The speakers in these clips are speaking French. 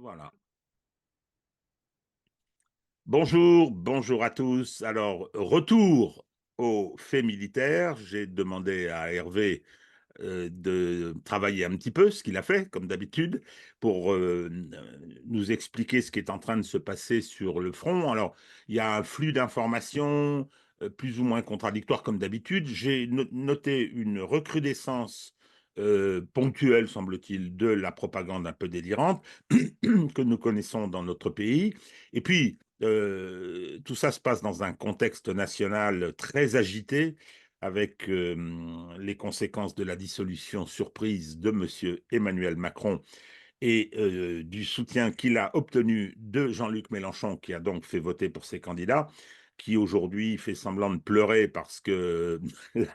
Voilà. Bonjour, bonjour à tous. Alors, retour aux faits militaires. J'ai demandé à Hervé de travailler un petit peu, ce qu'il a fait, comme d'habitude, pour nous expliquer ce qui est en train de se passer sur le front. Alors, il y a un flux d'informations plus ou moins contradictoires, comme d'habitude. J'ai noté une recrudescence ponctuelle, semble-t-il, de la propagande un peu délirante que nous connaissons dans notre pays. Et puis, tout ça se passe dans un contexte national très agité, avec les conséquences de la dissolution surprise de M. Emmanuel Macron et du soutien qu'il a obtenu de Jean-Luc Mélenchon, qui a donc fait voter pour ses candidats, qui aujourd'hui fait semblant de pleurer parce que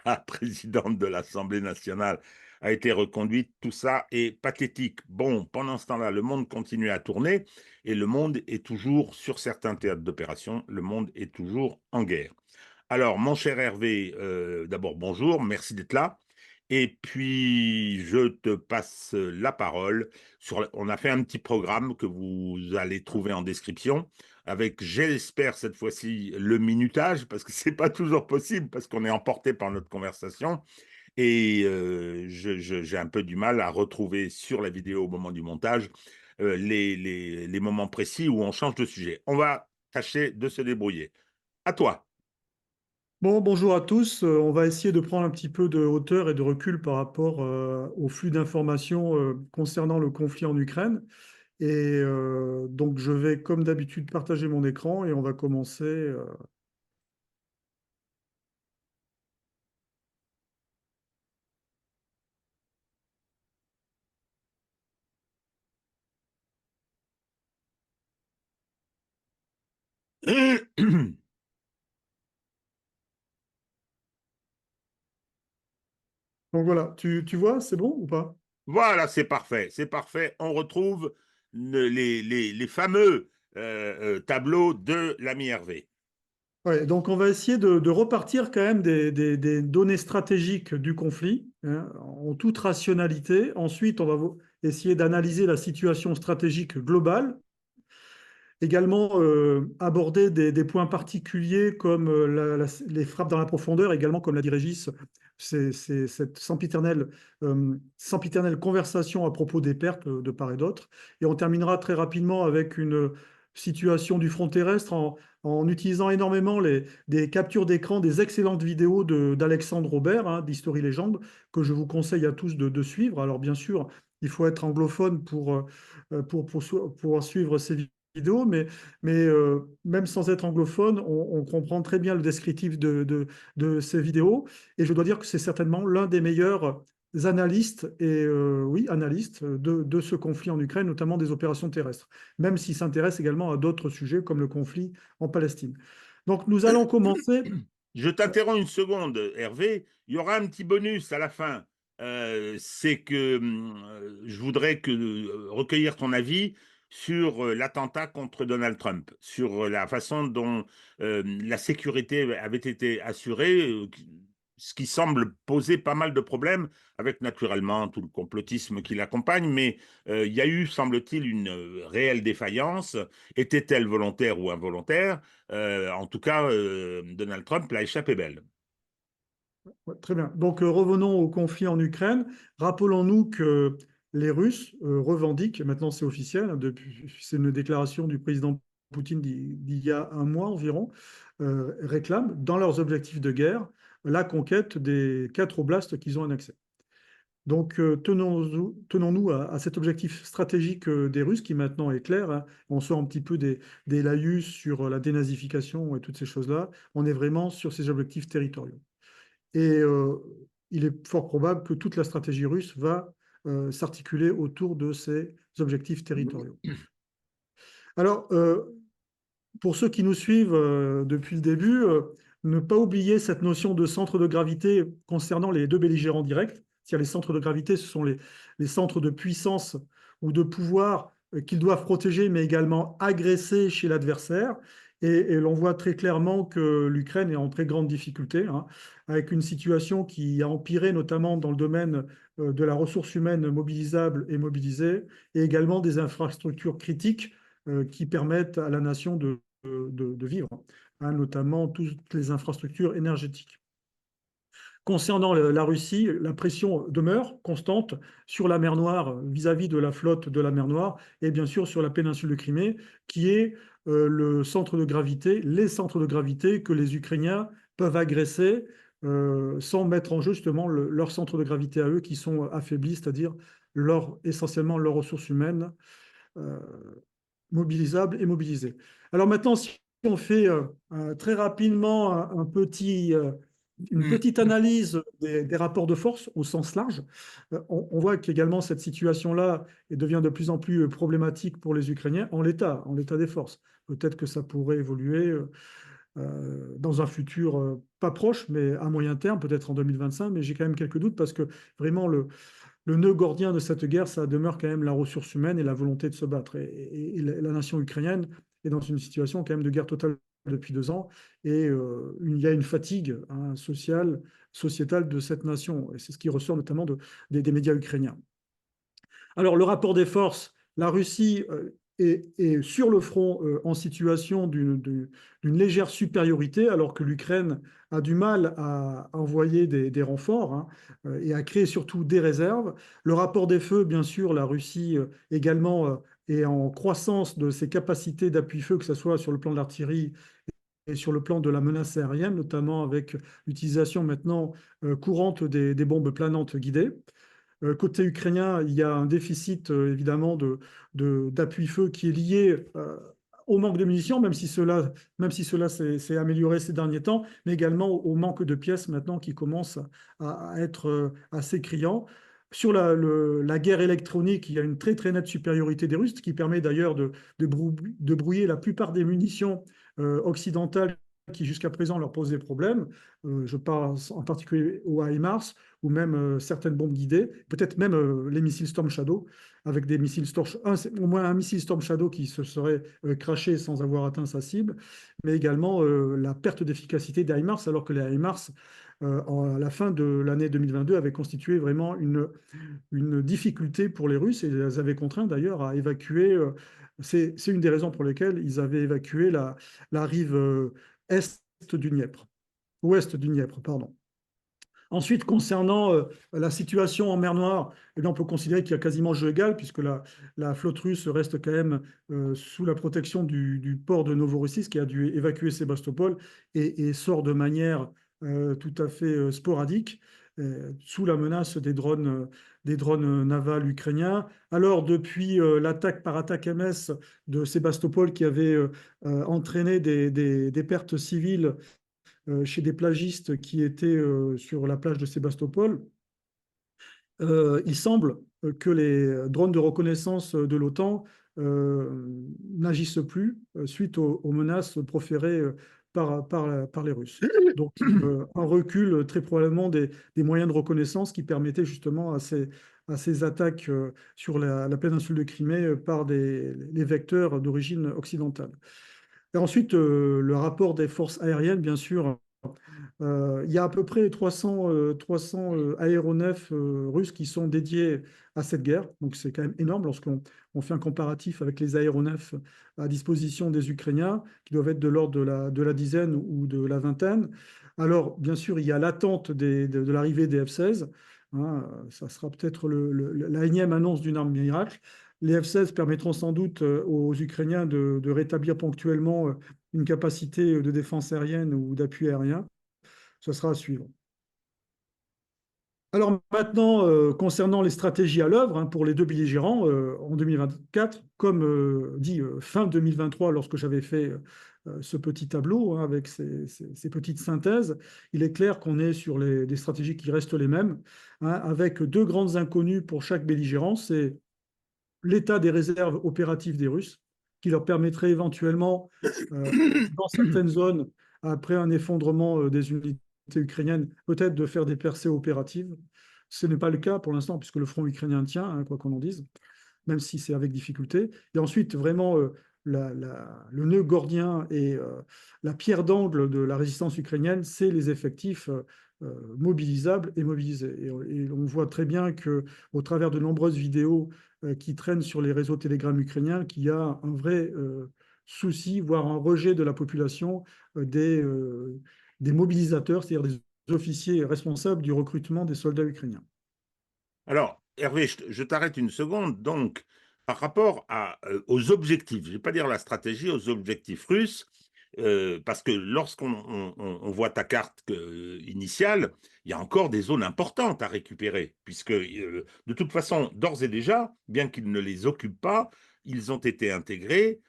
la présidente de l'Assemblée nationale a été reconduite. Tout ça est pathétique. Bon, pendant ce temps-là, le monde continue à tourner et le monde est toujours, sur certains théâtres d'opération, le monde est toujours en guerre. Alors, mon cher Hervé, d'abord bonjour, merci d'être là. Et puis, je te passe la parole. On a fait un petit programme que vous allez trouver en description, avec, j'espère, cette fois-ci, le minutage, parce que ce n'est pas toujours possible, parce qu'on est emporté par notre conversation. Et j'ai un peu du mal à retrouver sur la vidéo au moment du montage les moments précis où on change de sujet. On va tâcher de se débrouiller. À toi. Bon, bonjour à tous. On va essayer de prendre un petit peu de hauteur et de recul par rapport au flux d'informations concernant le conflit en Ukraine. Et donc, je vais, comme d'habitude, partager mon écran et on va commencer. Donc voilà, tu vois, c'est bon ou pas? Voilà, c'est parfait, c'est parfait. On retrouve les fameux tableaux de l'ami Hervé. Ouais, donc on va essayer de repartir quand même des données stratégiques du conflit, hein, en toute rationalité. Ensuite, on va essayer d'analyser la situation stratégique globale. Également aborder des points particuliers comme les frappes dans la profondeur, également comme l'a dit Régis, c'est cette sempiternelle conversation à propos des pertes de part et d'autre. Et on terminera très rapidement avec une situation du front terrestre en utilisant énormément des captures d'écran, des excellentes vidéos d'Alexandre Robert, hein, d'History Légende, que je vous conseille à tous de suivre. Alors bien sûr, il faut être anglophone pour pouvoir suivre ces vidéo, mais même sans être anglophone, on comprend très bien le descriptif de ces vidéos. Et je dois dire que c'est certainement l'un des meilleurs analystes, et oui, analystes de ce conflit en Ukraine, notamment des opérations terrestres, même s'il s'intéresse également à d'autres sujets comme le conflit en Palestine. Donc nous allons commencer. Je t'interromps une seconde, Hervé. Il y aura un petit bonus à la fin. C'est que je voudrais recueillir ton avis sur l'attentat contre Donald Trump, sur la façon dont la sécurité avait été assurée, ce qui semble poser pas mal de problèmes, avec naturellement tout le complotisme qui l'accompagne, mais il y a eu, semble-t-il, une réelle défaillance. Était-elle volontaire ou involontaire? En tout cas, Donald Trump l'a échappé belle. Ouais, très bien. Donc revenons au conflit en Ukraine. Rappelons-nous que les Russes revendiquent, maintenant c'est officiel, hein, c'est une déclaration du président Poutine d'il y a un mois environ, réclament dans leurs objectifs de guerre la conquête des 4 oblasts qu'ils ont annexés. Donc tenons-nous à cet objectif stratégique des Russes qui maintenant est clair, hein. On sort un petit peu des laïus sur la dénazification et toutes ces choses-là. On est vraiment sur ces objectifs territoriaux. Et il est fort probable que toute la stratégie russe va s'articuler autour de ces objectifs territoriaux. Alors, pour ceux qui nous suivent depuis le début, ne pas oublier cette notion de centre de gravité concernant les deux belligérants directs. C'est-à-dire les centres de gravité, ce sont les centres de puissance ou de pouvoir qu'ils doivent protéger, mais également agresser chez l'adversaire. Et l'on voit très clairement que l'Ukraine est en très grande difficulté, hein, avec une situation qui a empiré notamment dans le domaine de la ressource humaine mobilisable et mobilisée, et également des infrastructures critiques qui permettent à la nation de vivre, hein, notamment toutes les infrastructures énergétiques. Concernant la Russie, la pression demeure constante sur la mer Noire vis-à-vis de la flotte de la mer Noire et bien sûr sur la péninsule de Crimée, qui est le centre de gravité, les centres de gravité que les Ukrainiens peuvent agresser sans mettre en jeu justement leur centre de gravité à eux qui sont affaiblis, c'est-à-dire essentiellement leurs ressources humaines euh, mobilisables et mobilisées. Alors maintenant, si on fait très rapidement une petite analyse des rapports de force au sens large, on voit qu'également cette situation-là devient de plus en plus problématique pour les Ukrainiens en l'état des forces. Peut-être que ça pourrait évoluer dans un futur pas proche, mais à moyen terme, peut-être en 2025, mais j'ai quand même quelques doutes parce que vraiment le nœud gordien de cette guerre, ça demeure quand même la ressource humaine et la volonté de se battre. Et la nation ukrainienne est dans une situation quand même de guerre totale depuis 2 ans, et il y a une fatigue, hein, sociale, sociétale de cette nation. Et c'est ce qui ressort notamment des médias ukrainiens. Alors, le rapport des forces, la Russie est sur le front en situation d'une légère supériorité, alors que l'Ukraine a du mal à envoyer des renforts, hein, et à créer surtout des réserves. Le rapport des feux, bien sûr, la Russie également est en croissance de ses capacités d'appui-feu, que ce soit sur le plan de l'artillerie et sur le plan de la menace aérienne, notamment avec l'utilisation maintenant courante des bombes planantes guidées. Côté ukrainien, il y a un déficit évidemment d'appui-feu qui est lié au manque de munitions, même si cela s'est amélioré ces derniers temps, mais également au manque de pièces maintenant qui commence à être assez criant. Sur la guerre électronique, il y a une très très nette supériorité des Russes, qui permet d'ailleurs de brouiller la plupart des munitions occidentales qui jusqu'à présent leur posaient problème. Je pense en particulier au HIMARS ou même certaines bombes guidées, peut-être même les missiles Storm Shadow, avec des missiles au moins un missile Storm Shadow qui se serait crashé sans avoir atteint sa cible, mais également la perte d'efficacité des HIMARS, alors que les HIMARS, à la fin de l'année 2022, avaient constitué vraiment une difficulté pour les Russes et les avaient contraints d'ailleurs à évacuer. C'est une des raisons pour lesquelles ils avaient évacué la rive est du Dniepr, ouest du Dniepr, pardon. Ensuite, concernant la situation en mer Noire, eh bien, on peut considérer qu'il y a quasiment jeu égal, puisque la flotte russe reste quand même sous la protection du port de Novorossiysk, qui a dû évacuer Sébastopol, et sort de manière tout à fait sporadique, sous la menace des drones navals ukrainiens. Alors, depuis l'attaque par attaque MS de Sébastopol, qui avait entraîné des pertes civiles chez des plagistes qui étaient sur la plage de Sébastopol, il semble que les drones de reconnaissance de l'OTAN n'agissent plus suite aux menaces proférées par les Russes. Donc, un recul très probablement des moyens de reconnaissance qui permettaient justement à ces attaques sur la péninsule de Crimée par les vecteurs d'origine occidentale. Et ensuite, le rapport des forces aériennes, bien sûr, il y a à peu près 300 aéronefs russes qui sont dédiés à cette guerre. Donc c'est quand même énorme lorsqu'on fait un comparatif avec les aéronefs à disposition des Ukrainiens, qui doivent être de l'ordre de la dizaine ou de la vingtaine. Alors, bien sûr, il y a l'attente de l'arrivée des F-16. Hein, ça sera peut-être la énième annonce d'une arme miracle. Les F-16 permettront sans doute aux Ukrainiens de rétablir ponctuellement une capacité de défense aérienne ou d'appui aérien. Ce sera à suivre. Alors maintenant, concernant les stratégies à l'œuvre, hein, pour les deux belligérants en 2024, comme dit fin 2023, lorsque j'avais fait ce petit tableau, hein, avec ces petites synthèses, il est clair qu'on est sur des stratégies qui restent les mêmes, hein, avec deux grandes inconnues pour chaque belligérant. C'est l'état des réserves opératives des Russes, qui leur permettrait éventuellement, dans certaines zones, après un effondrement des unités ukrainiennes, peut-être de faire des percées opératives. Ce n'est pas le cas pour l'instant, puisque le front ukrainien tient, hein, quoi qu'on en dise, même si c'est avec difficulté. Et ensuite, vraiment, le nœud gordien et la pierre d'angle de la résistance ukrainienne, c'est les effectifs mobilisables et mobilisés. Et on voit très bien que, au travers de nombreuses vidéos qui traînent sur les réseaux Telegram ukrainiens, qu'il y a un vrai souci, voire un rejet de la population des mobilisateurs, c'est-à-dire des officiers responsables du recrutement des soldats ukrainiens. Alors, Hervé, je t'arrête une seconde. Donc, par rapport aux objectifs, je ne vais pas dire la stratégie, aux objectifs russes, parce que lorsqu'on on voit ta carte initiale, il y a encore des zones importantes à récupérer, puisque de toute façon, d'ores et déjà, bien qu'ils ne les occupent pas, ils ont été intégrés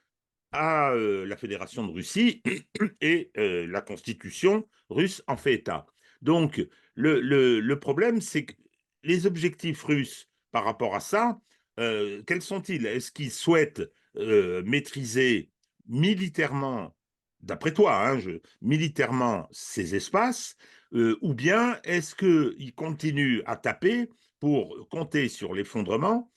à la Fédération de Russie et la Constitution russe en fait état. Donc, le problème, c'est que les objectifs russes par rapport à ça, quels sont-ils? Est-ce qu'ils souhaitent maîtriser militairement, d'après toi, hein, militairement ces espaces, ou bien est-ce qu'ils continuent à taper pour compter sur l'effondrement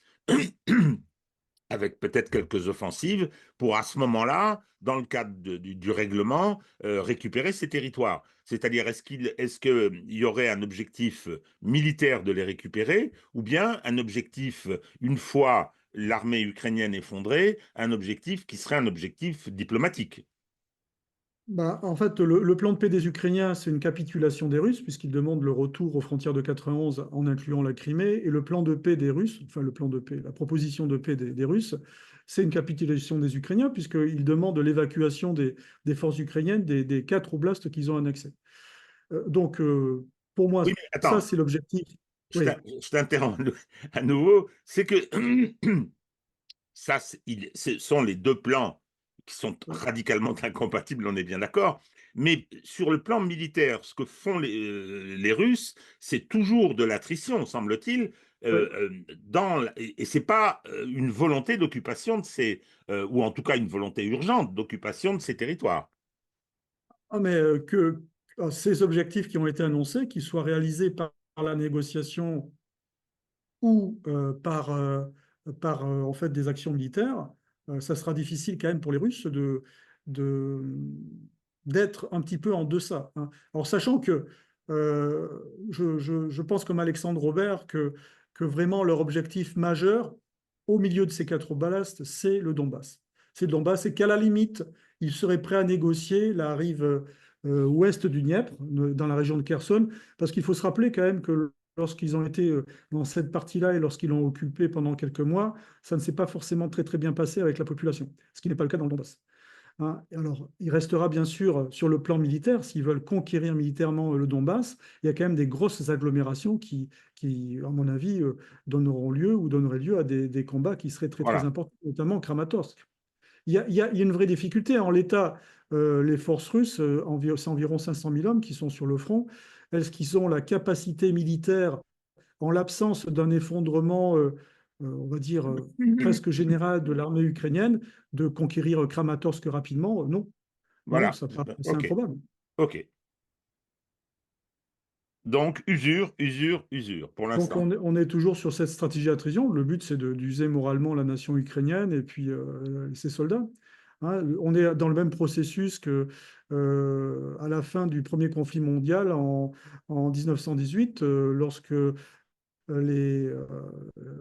avec peut-être quelques offensives, pour à ce moment-là, dans le cadre du règlement, récupérer ces territoires. C'est-à-dire, est-ce qu'il y aurait un objectif militaire de les récupérer, ou bien un objectif, une fois l'armée ukrainienne effondrée, un objectif qui serait un objectif diplomatique? Bah, en fait, le plan de paix des Ukrainiens, c'est une capitulation des Russes, puisqu'ils demandent le retour aux frontières de 91 en incluant la Crimée. Et le plan de paix des Russes, enfin le plan de paix, la proposition de paix des Russes, c'est une capitulation des Ukrainiens, puisqu'ils demandent l'évacuation des forces ukrainiennes des 4 oblasts qu'ils ont annexés. Donc, pour moi, Oui, mais ça, attends, c'est l'objectif. Oui, je t'interromps à nouveau. C'est que ça, ce sont les deux plans qui sont oui, radicalement incompatibles, on est bien d'accord. Mais sur le plan militaire, ce que font les Russes, c'est toujours de l'attrition, semble-t-il, oui. et c'est pas une volonté d'occupation de ou en tout cas une volonté urgente d'occupation de ces territoires. Ah, mais que ces objectifs qui ont été annoncés, qu'ils soient réalisés par la négociation ou par en fait des actions militaires, ça sera difficile quand même pour les Russes de, d'être un petit peu en deçà, hein. Alors, sachant que euh, je pense comme Alexandre Robert que vraiment leur objectif majeur au milieu de ces 4 oblast, c'est le Donbass. C'est le Donbass et qu'à la limite, ils seraient prêts à négocier la rive ouest du Dniepr, dans la région de Kherson, parce qu'il faut se rappeler quand même que lorsqu'ils ont été dans cette partie-là et lorsqu'ils l'ont occupée pendant quelques mois, ça ne s'est pas forcément très très bien passé avec la population, ce qui n'est pas le cas dans le Donbass, hein. Alors, il restera bien sûr sur le plan militaire, s'ils veulent conquérir militairement le Donbass, il y a quand même des grosses agglomérations qui à mon avis, donneront lieu ou donneraient lieu à des combats qui seraient très très Voilà. importants, notamment Kramatorsk. Il y a une vraie difficulté. En l'état, les forces russes, c'est environ 500 000 hommes qui sont sur le front. Est-ce qu'ils ont la capacité militaire, en l'absence d'un effondrement, on va dire, presque général de l'armée ukrainienne, de conquérir Kramatorsk rapidement? Non, non, Voilà. ça paraît assez OK. improbable. OK. Donc, usure, usure, usure, pour Donc l'instant. on est toujours sur cette stratégie d'attrition. Le but, c'est d'user moralement la nation ukrainienne et puis ses soldats, hein. On est dans le même processus que à la fin du premier conflit mondial en 1918, lorsque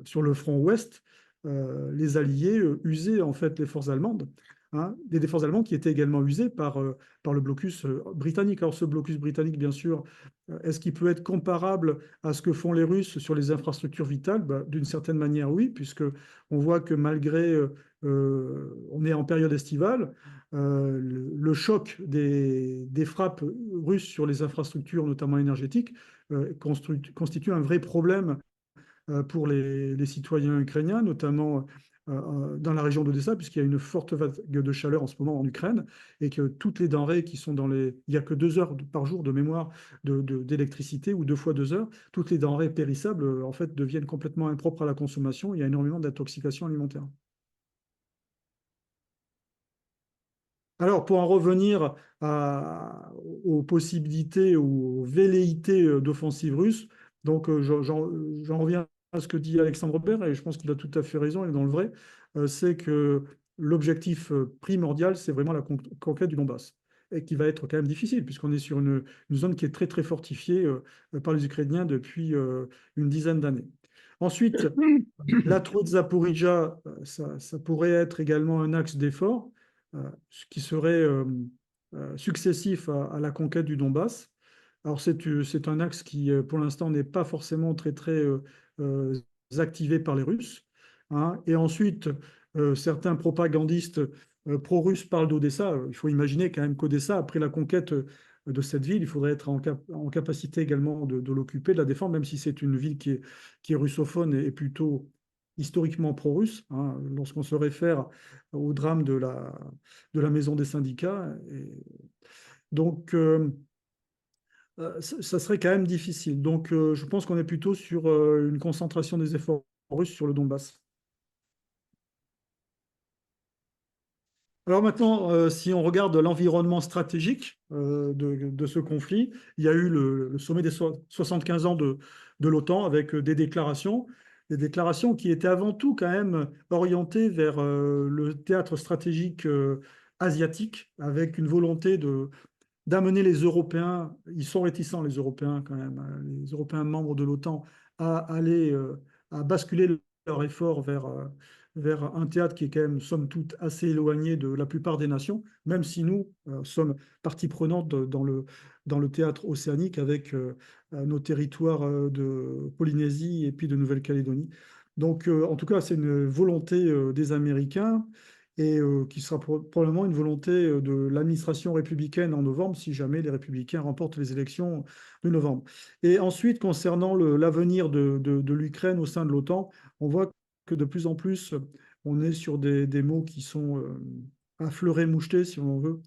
sur le front ouest, les Alliés usaient en fait les forces allemandes, hein, des forces allemandes qui étaient également usées par le blocus britannique. Alors ce blocus britannique, bien sûr, est-ce qu'il peut être comparable à ce que font les Russes sur les infrastructures vitales? Ben, d'une certaine manière, oui, puisque on voit que malgré on est en période estivale, le choc des frappes russes sur les infrastructures, notamment énergétiques, constitue un vrai problème pour les citoyens ukrainiens, notamment dans la région d'Odessa, puisqu'il y a une forte vague de chaleur en ce moment en Ukraine, et que toutes les denrées qui sont dans les... Il n'y a que 2 heures par jour de mémoire d'électricité, ou 2 fois 2 heures. Toutes les denrées périssables, en fait, deviennent complètement impropres à la consommation. Il y a énormément d'intoxication alimentaire. Alors, pour en revenir aux possibilités ou aux velléités d'offensive russe, donc j'en reviens à ce que dit Alexandre Robert, et je pense qu'il a tout à fait raison, il est dans le vrai, c'est que l'objectif primordial, c'est vraiment la conquête du Donbass, et qui va être quand même difficile, puisqu'on est sur une zone qui est très, très fortifiée par les Ukrainiens depuis une dizaine d'années. Ensuite, la trouée de Zaporijjia, ça pourrait être également un axe d'effort, ce qui serait successif à la conquête du Donbass. Alors c'est un axe qui, pour l'instant, n'est pas forcément très, très euh, activé par les Russes, hein. Et ensuite, certains propagandistes pro-russes parlent d'Odessa. Il faut imaginer quand même qu'Odessa, après la conquête de cette ville, il faudrait être en capacité également de l'occuper, de la défendre, même si c'est une ville qui est russophone et plutôt historiquement pro-russe, hein, lorsqu'on se réfère au drame de la maison des syndicats. Donc, ça serait quand même difficile. Donc, je pense qu'on est plutôt sur une concentration des efforts russes sur le Donbass. Alors maintenant, si on regarde l'environnement stratégique de ce conflit, il y a eu le sommet des 75 ans de l'OTAN avec des déclarations qui étaient avant tout quand même orientées vers le théâtre stratégique asiatique, avec une volonté d'amener les Européens, ils sont réticents les Européens quand même, hein, les Européens membres de l'OTAN, à aller, à basculer leur effort vers un théâtre qui est quand même, somme toute, assez éloigné de la plupart des nations, même si nous sommes partie prenante dans le théâtre océanique avec nos territoires de Polynésie et puis de Nouvelle-Calédonie. Donc, en tout cas, c'est une volonté des Américains et qui sera probablement une volonté de l'administration républicaine en novembre, si jamais les républicains remportent les élections de novembre. Et ensuite, concernant l'avenir de l'Ukraine au sein de l'OTAN, on voit que de plus en plus, on est sur des mots qui sont affleurés, mouchetés, si on veut,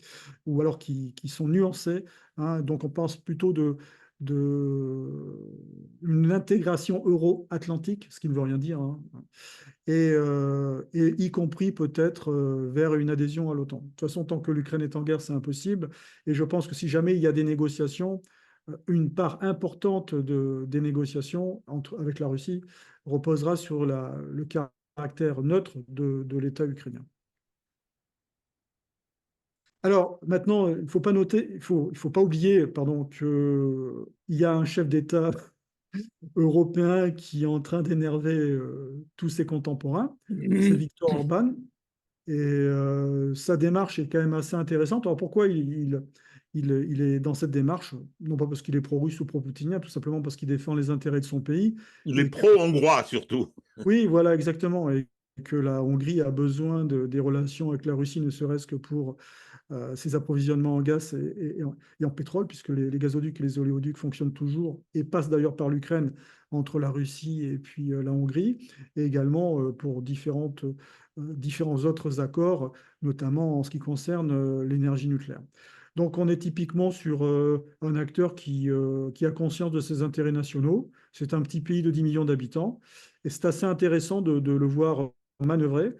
ou alors qui sont nuancés, hein. Donc, on pense plutôt une intégration euro-atlantique, ce qui ne veut rien dire, hein, et y compris peut-être vers une adhésion à l'OTAN. De toute façon, tant que l'Ukraine est en guerre, c'est impossible. Et je pense que si jamais il y a des négociations, une part importante des négociations avec la Russie reposera sur le caractère neutre de l'État ukrainien. Alors maintenant, il ne faut pas noter, il faut pas oublier, pardon, qu'il y a un chef d'État européen qui est en train d'énerver tous ses contemporains, c'est Viktor Orban. Et sa démarche est quand même assez intéressante. Alors pourquoi il est dans cette démarche? Non pas parce qu'il est pro-russe ou pro-poutinien, tout simplement parce qu'il défend les intérêts de son pays. Il est Et pro-hongrois surtout. oui, voilà, exactement. Et que la Hongrie a besoin des relations avec la Russie, ne serait-ce que pour ses approvisionnements en gaz et en pétrole, puisque les gazoducs et les oléoducs fonctionnent toujours et passent d'ailleurs par l'Ukraine entre la Russie et puis la Hongrie, et également pour différents autres accords, notamment en ce qui concerne l'énergie nucléaire. Donc on est typiquement sur un acteur qui a conscience de ses intérêts nationaux. C'est un petit pays de 10 millions d'habitants, et c'est assez intéressant de le voir manœuvrer.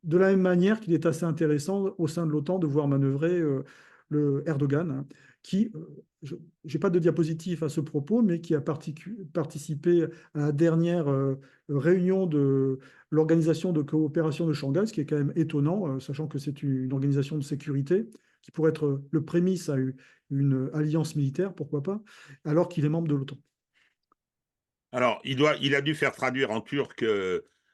De la même manière qu'il est assez intéressant au sein de l'OTAN de voir manœuvrer le Erdogan, hein, qui, je n'ai pas de diapositive à ce propos, mais qui a participé à la dernière réunion de l'Organisation de coopération de Shanghai, ce qui est quand même étonnant, sachant que c'est une organisation de sécurité qui pourrait être le prémisse à une alliance militaire, pourquoi pas, alors qu'il est membre de l'OTAN. Alors, il a dû faire traduire en turc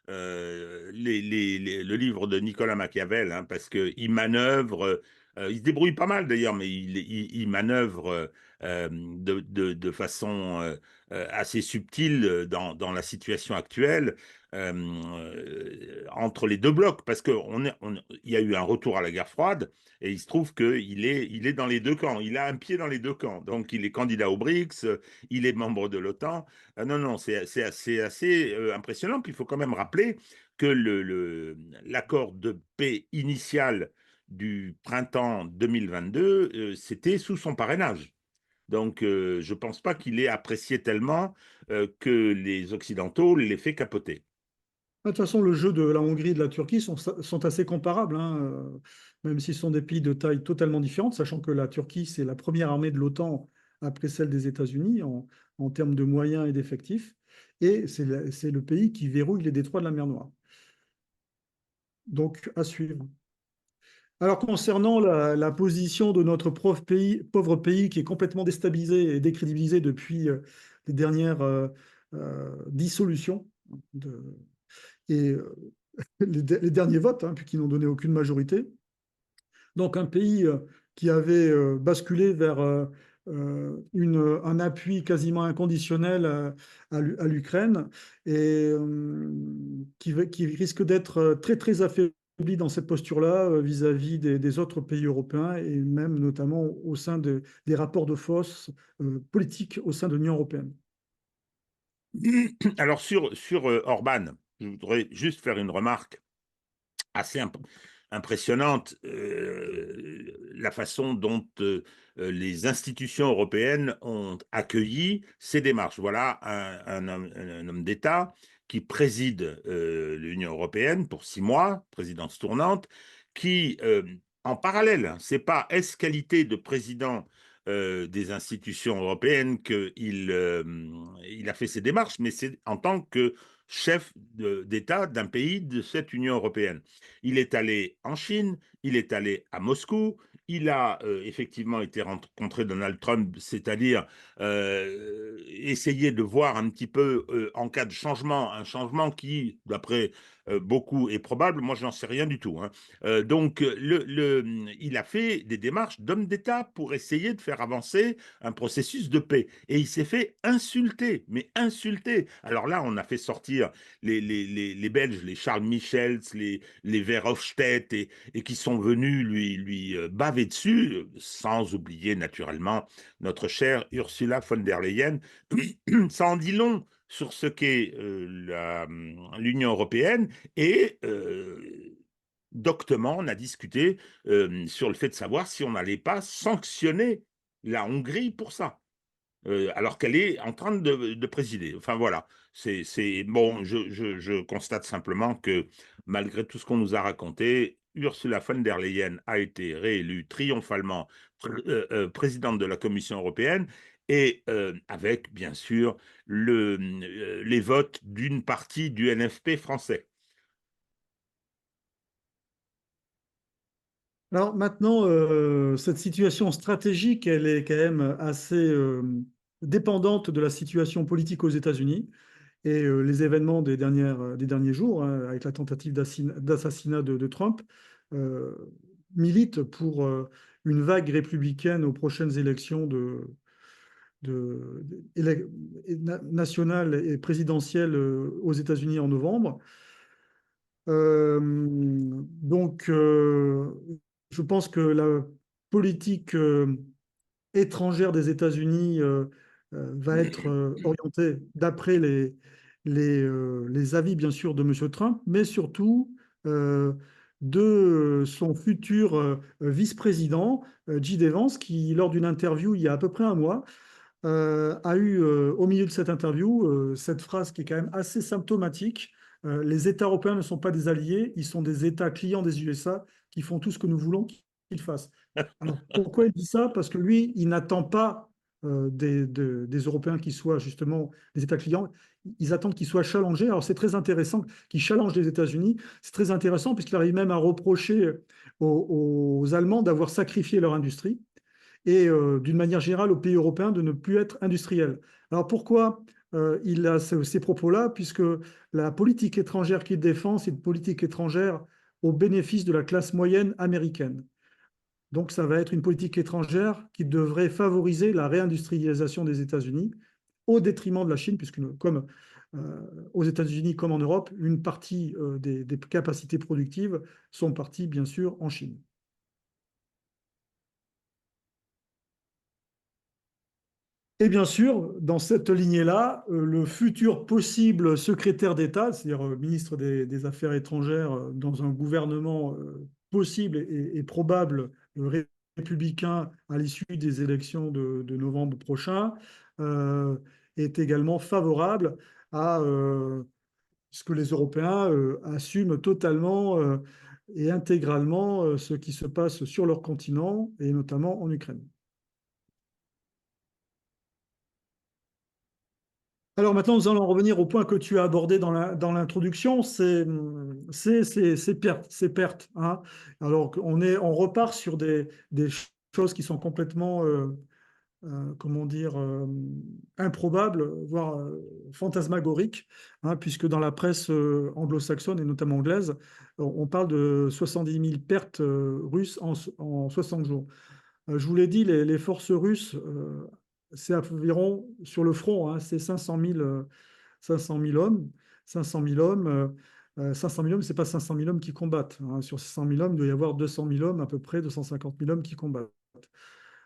le livre de Nicolas Machiavel, hein, parce qu'il manœuvre, il se débrouille pas mal d'ailleurs, mais il manœuvre de façon assez subtile dans la situation actuelle entre les deux blocs, parce il y a eu un retour à la guerre froide, et il se trouve il est dans les deux camps, il a un pied dans les deux camps, donc il est candidat au BRICS, il est membre de l'OTAN. Non, non, c'est assez impressionnant. Puis il faut quand même rappeler que l'accord de paix initial du printemps 2022, c'était sous son parrainage. Donc, je ne pense pas qu'il ait apprécié tellement que les Occidentaux l'aient fait capoter. De toute façon, le jeu de la Hongrie et de la Turquie sont assez comparables, hein, même s'ils sont des pays de taille totalement différente, sachant que la Turquie, c'est la première armée de l'OTAN après celle des États-Unis en termes de moyens et d'effectifs, et c'est le pays qui verrouille les détroits de la mer Noire. Donc, à suivre. Alors, concernant la position de notre pauvre pays qui est complètement déstabilisé et décrédibilisé depuis les dernières dissolutions et les derniers votes, hein, puis qui n'ont donné aucune majorité. Donc, un pays qui avait basculé vers un appui quasiment inconditionnel à l'Ukraine et qui risque d'être très, très affaibli dans cette posture-là vis-à-vis des autres pays européens et même notamment au sein des rapports de force politiques au sein de l'Union européenne. Alors sur Orban, je voudrais juste faire une remarque assez impressionnante, la façon dont les institutions européennes ont accueilli ces démarches. Voilà un homme d'État qui préside l'Union européenne pour 6 mois, présidence tournante, qui, en parallèle, c'est pas qualité de président des institutions européennes qu'il il a fait ces démarches, mais c'est en tant que chef d'État d'un pays de cette Union européenne. Il est allé en Chine, il est allé à Moscou, il a effectivement été rencontré Donald Trump, c'est-à-dire essayer de voir un petit peu en cas de changement, un changement qui, d'après beaucoup, est probable. Moi, je n'en sais rien du tout. Hein. Donc, il a fait des démarches d'homme d'État pour essayer de faire avancer un processus de paix. Et il s'est fait insulter, mais insulter. Alors là, on a fait sortir les Belges, les Charles Michels, les Verhofstadt, et qui sont venus lui baver dessus, sans oublier naturellement notre chère Ursula von der Leyen. Ça en dit long sur ce qu'est l'Union européenne et doctement, on a discuté sur le fait de savoir si on n'allait pas sanctionner la Hongrie pour ça alors qu'elle est en train de présider. Enfin voilà, bon. Je constate simplement que malgré tout ce qu'on nous a raconté, Ursula von der Leyen a été réélue triomphalement présidente de la Commission européenne et avec bien sûr les votes d'une partie du NFP français. Alors maintenant, cette situation stratégique, elle est quand même assez dépendante de la situation politique aux États-Unis et les événements des derniers jours, hein, avec la tentative d'assassinat de Trump, euh, militent pour une vague républicaine aux prochaines élections de, nationales et présidentielles aux États-Unis en novembre. Donc, je pense que la politique étrangère des États-Unis va être orientée d'après les avis, bien sûr, de M. Trump, mais surtout euh, de son futur vice-président, J.D. Vance, qui, lors d'une interview il y a à peu près un mois, a eu au milieu de cette interview cette phrase qui est quand même assez symptomatique. Les États européens ne sont pas des alliés, ils sont des États clients des USA qui font tout ce que nous voulons qu'ils fassent. Alors pourquoi il dit ça? Parce que lui, il n'attend pas des Européens qui soient justement des États clients, ils attendent qu'ils soient challengés. Alors c'est très intéressant qu'ils challengent les États-Unis, c'est très intéressant puisqu'il arrive même à reprocher aux Allemands d'avoir sacrifié leur industrie et d'une manière générale aux pays européens de ne plus être industriels. Alors pourquoi il a ces propos-là? Puisque la politique étrangère qu'il défend, c'est une politique étrangère au bénéfice de la classe moyenne américaine. Donc ça va être une politique étrangère qui devrait favoriser la réindustrialisation des États-Unis au détriment de la Chine, puisque comme aux États-Unis comme en Europe, une partie des capacités productives sont parties bien sûr en Chine. Et bien sûr, dans cette lignée-là, le futur possible secrétaire d'État, c'est-à-dire ministre des Affaires étrangères dans un gouvernement possible et probable républicain à l'issue des élections de novembre prochain, euh, est également favorable à ce que les Européens assument totalement et intégralement ce qui se passe sur leur continent et notamment en Ukraine. Alors maintenant, nous allons revenir au point que tu as abordé dans l'introduction, ces pertes, ces pertes, hein. Alors on repart sur des choses qui sont complètement, comment dire, improbables, voire fantasmagoriques, hein, puisque dans la presse anglo-saxonne et notamment anglaise, on parle de 70 000 pertes russes en 60 jours. Je vous l'ai dit, les forces russes, c'est environ sur le front, hein, c'est 500 000 hommes. 500 000 hommes, 500 000 hommes, c'est pas 500 000 hommes qui combattent, hein. Sur ces 100 000 hommes, il doit y avoir 200 000 hommes, à peu près 250 000 hommes qui combattent.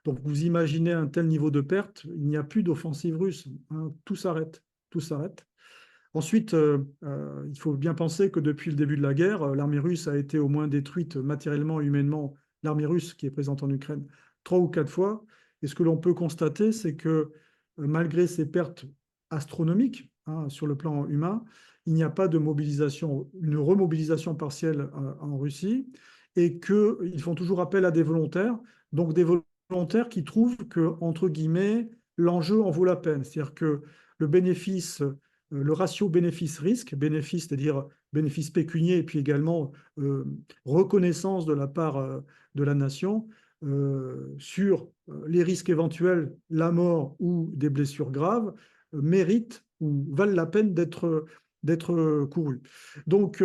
Donc vous imaginez un tel niveau de perte, il n'y a plus d'offensive russe, hein. Tout s'arrête, tout s'arrête. Ensuite, il faut bien penser que depuis le début de la guerre, l'armée russe a été au moins détruite matériellement et humainement, l'armée russe qui est présente en Ukraine, 3 ou 4 fois. Et ce que l'on peut constater, c'est que malgré ces pertes astronomiques, hein, sur le plan humain, il n'y a pas de mobilisation, une remobilisation partielle en Russie, et qu'ils font toujours appel à des volontaires, donc des volontaires qui trouvent que, entre guillemets, l'enjeu en vaut la peine. C'est-à-dire que le bénéfice, le ratio bénéfice-risque, bénéfice, c'est-à-dire bénéfice pécunier, et puis également reconnaissance de la part de la nation sur les risques éventuels, la mort ou des blessures graves, méritent ou valent la peine d'être courus. Donc,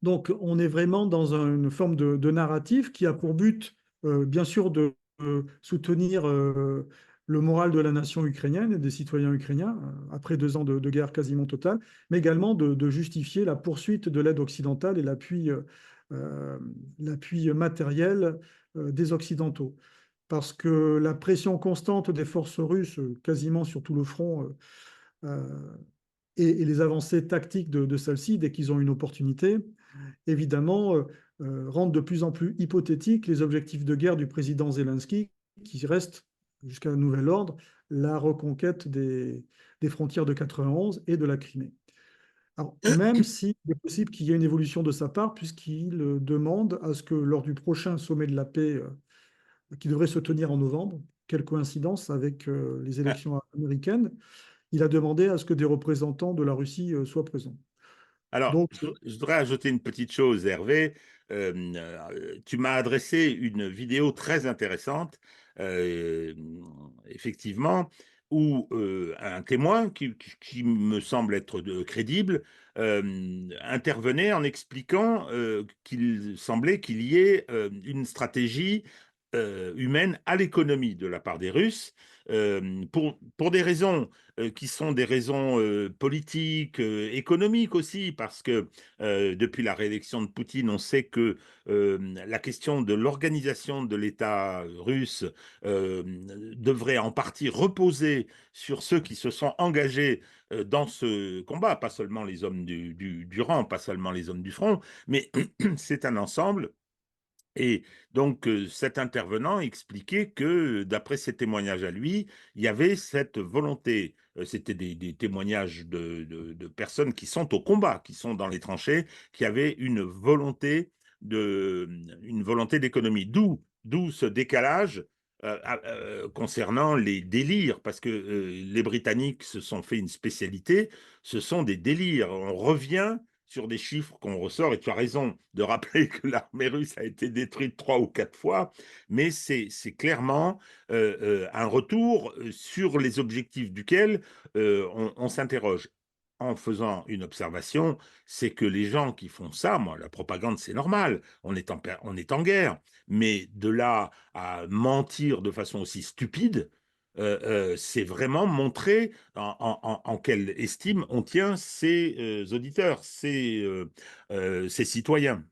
donc, on est vraiment dans une forme de narratif qui a pour but, bien sûr, de soutenir le moral de la nation ukrainienne et des citoyens ukrainiens, après 2 ans de guerre quasiment totale, mais également de justifier la poursuite de l'aide occidentale et l'appui matériel des Occidentaux. Parce que la pression constante des forces russes, quasiment sur tout le front, et les avancées tactiques de celles-ci, dès qu'ils ont une opportunité, évidemment, rendent de plus en plus hypothétiques les objectifs de guerre du président Zelensky, qui reste, jusqu'à nouvel ordre, la reconquête des frontières de 91 et de la Crimée. Alors, même s'il est possible qu'il y ait une évolution de sa part, puisqu'il demande à ce que lors du prochain sommet de la paix, qui devrait se tenir en novembre, quelle coïncidence avec les élections américaines, il a demandé à ce que des représentants de la Russie soient présents. Alors, Donc, je voudrais ajouter une petite chose, Hervé. Tu m'as adressé une vidéo très intéressante, euh, effectivement, où un témoin qui me semble être crédible intervenait en expliquant qu'il semblait qu'il y ait une stratégie humaine à l'économie de la part des Russes, pour des raisons qui sont des raisons politiques, économiques aussi, parce que depuis la réélection de Poutine, on sait que la question de l'organisation de l'État russe devrait en partie reposer sur ceux qui se sont engagés dans ce combat, pas seulement les hommes du rang, pas seulement les hommes du front, mais c'est un ensemble. Et donc, cet intervenant expliquait que, d'après ses témoignages à lui, il y avait cette volonté. C'était des témoignages de personnes qui sont au combat, qui sont dans les tranchées, qui avaient une volonté d'économie. D'où ce décalage concernant les délires, parce que les Britanniques se sont fait une spécialité, ce sont des délires. On revient sur des chiffres qu'on ressort, et tu as raison de rappeler que l'armée russe a été détruite 3 ou 4 fois, mais c'est clairement un retour sur les objectifs duquel on s'interroge. En faisant une observation, c'est que les gens qui font ça, moi, la propagande, c'est normal, on est en guerre, mais de là à mentir de façon aussi stupide, c'est vraiment montrer en quelle estime on tient ses auditeurs, ses citoyens.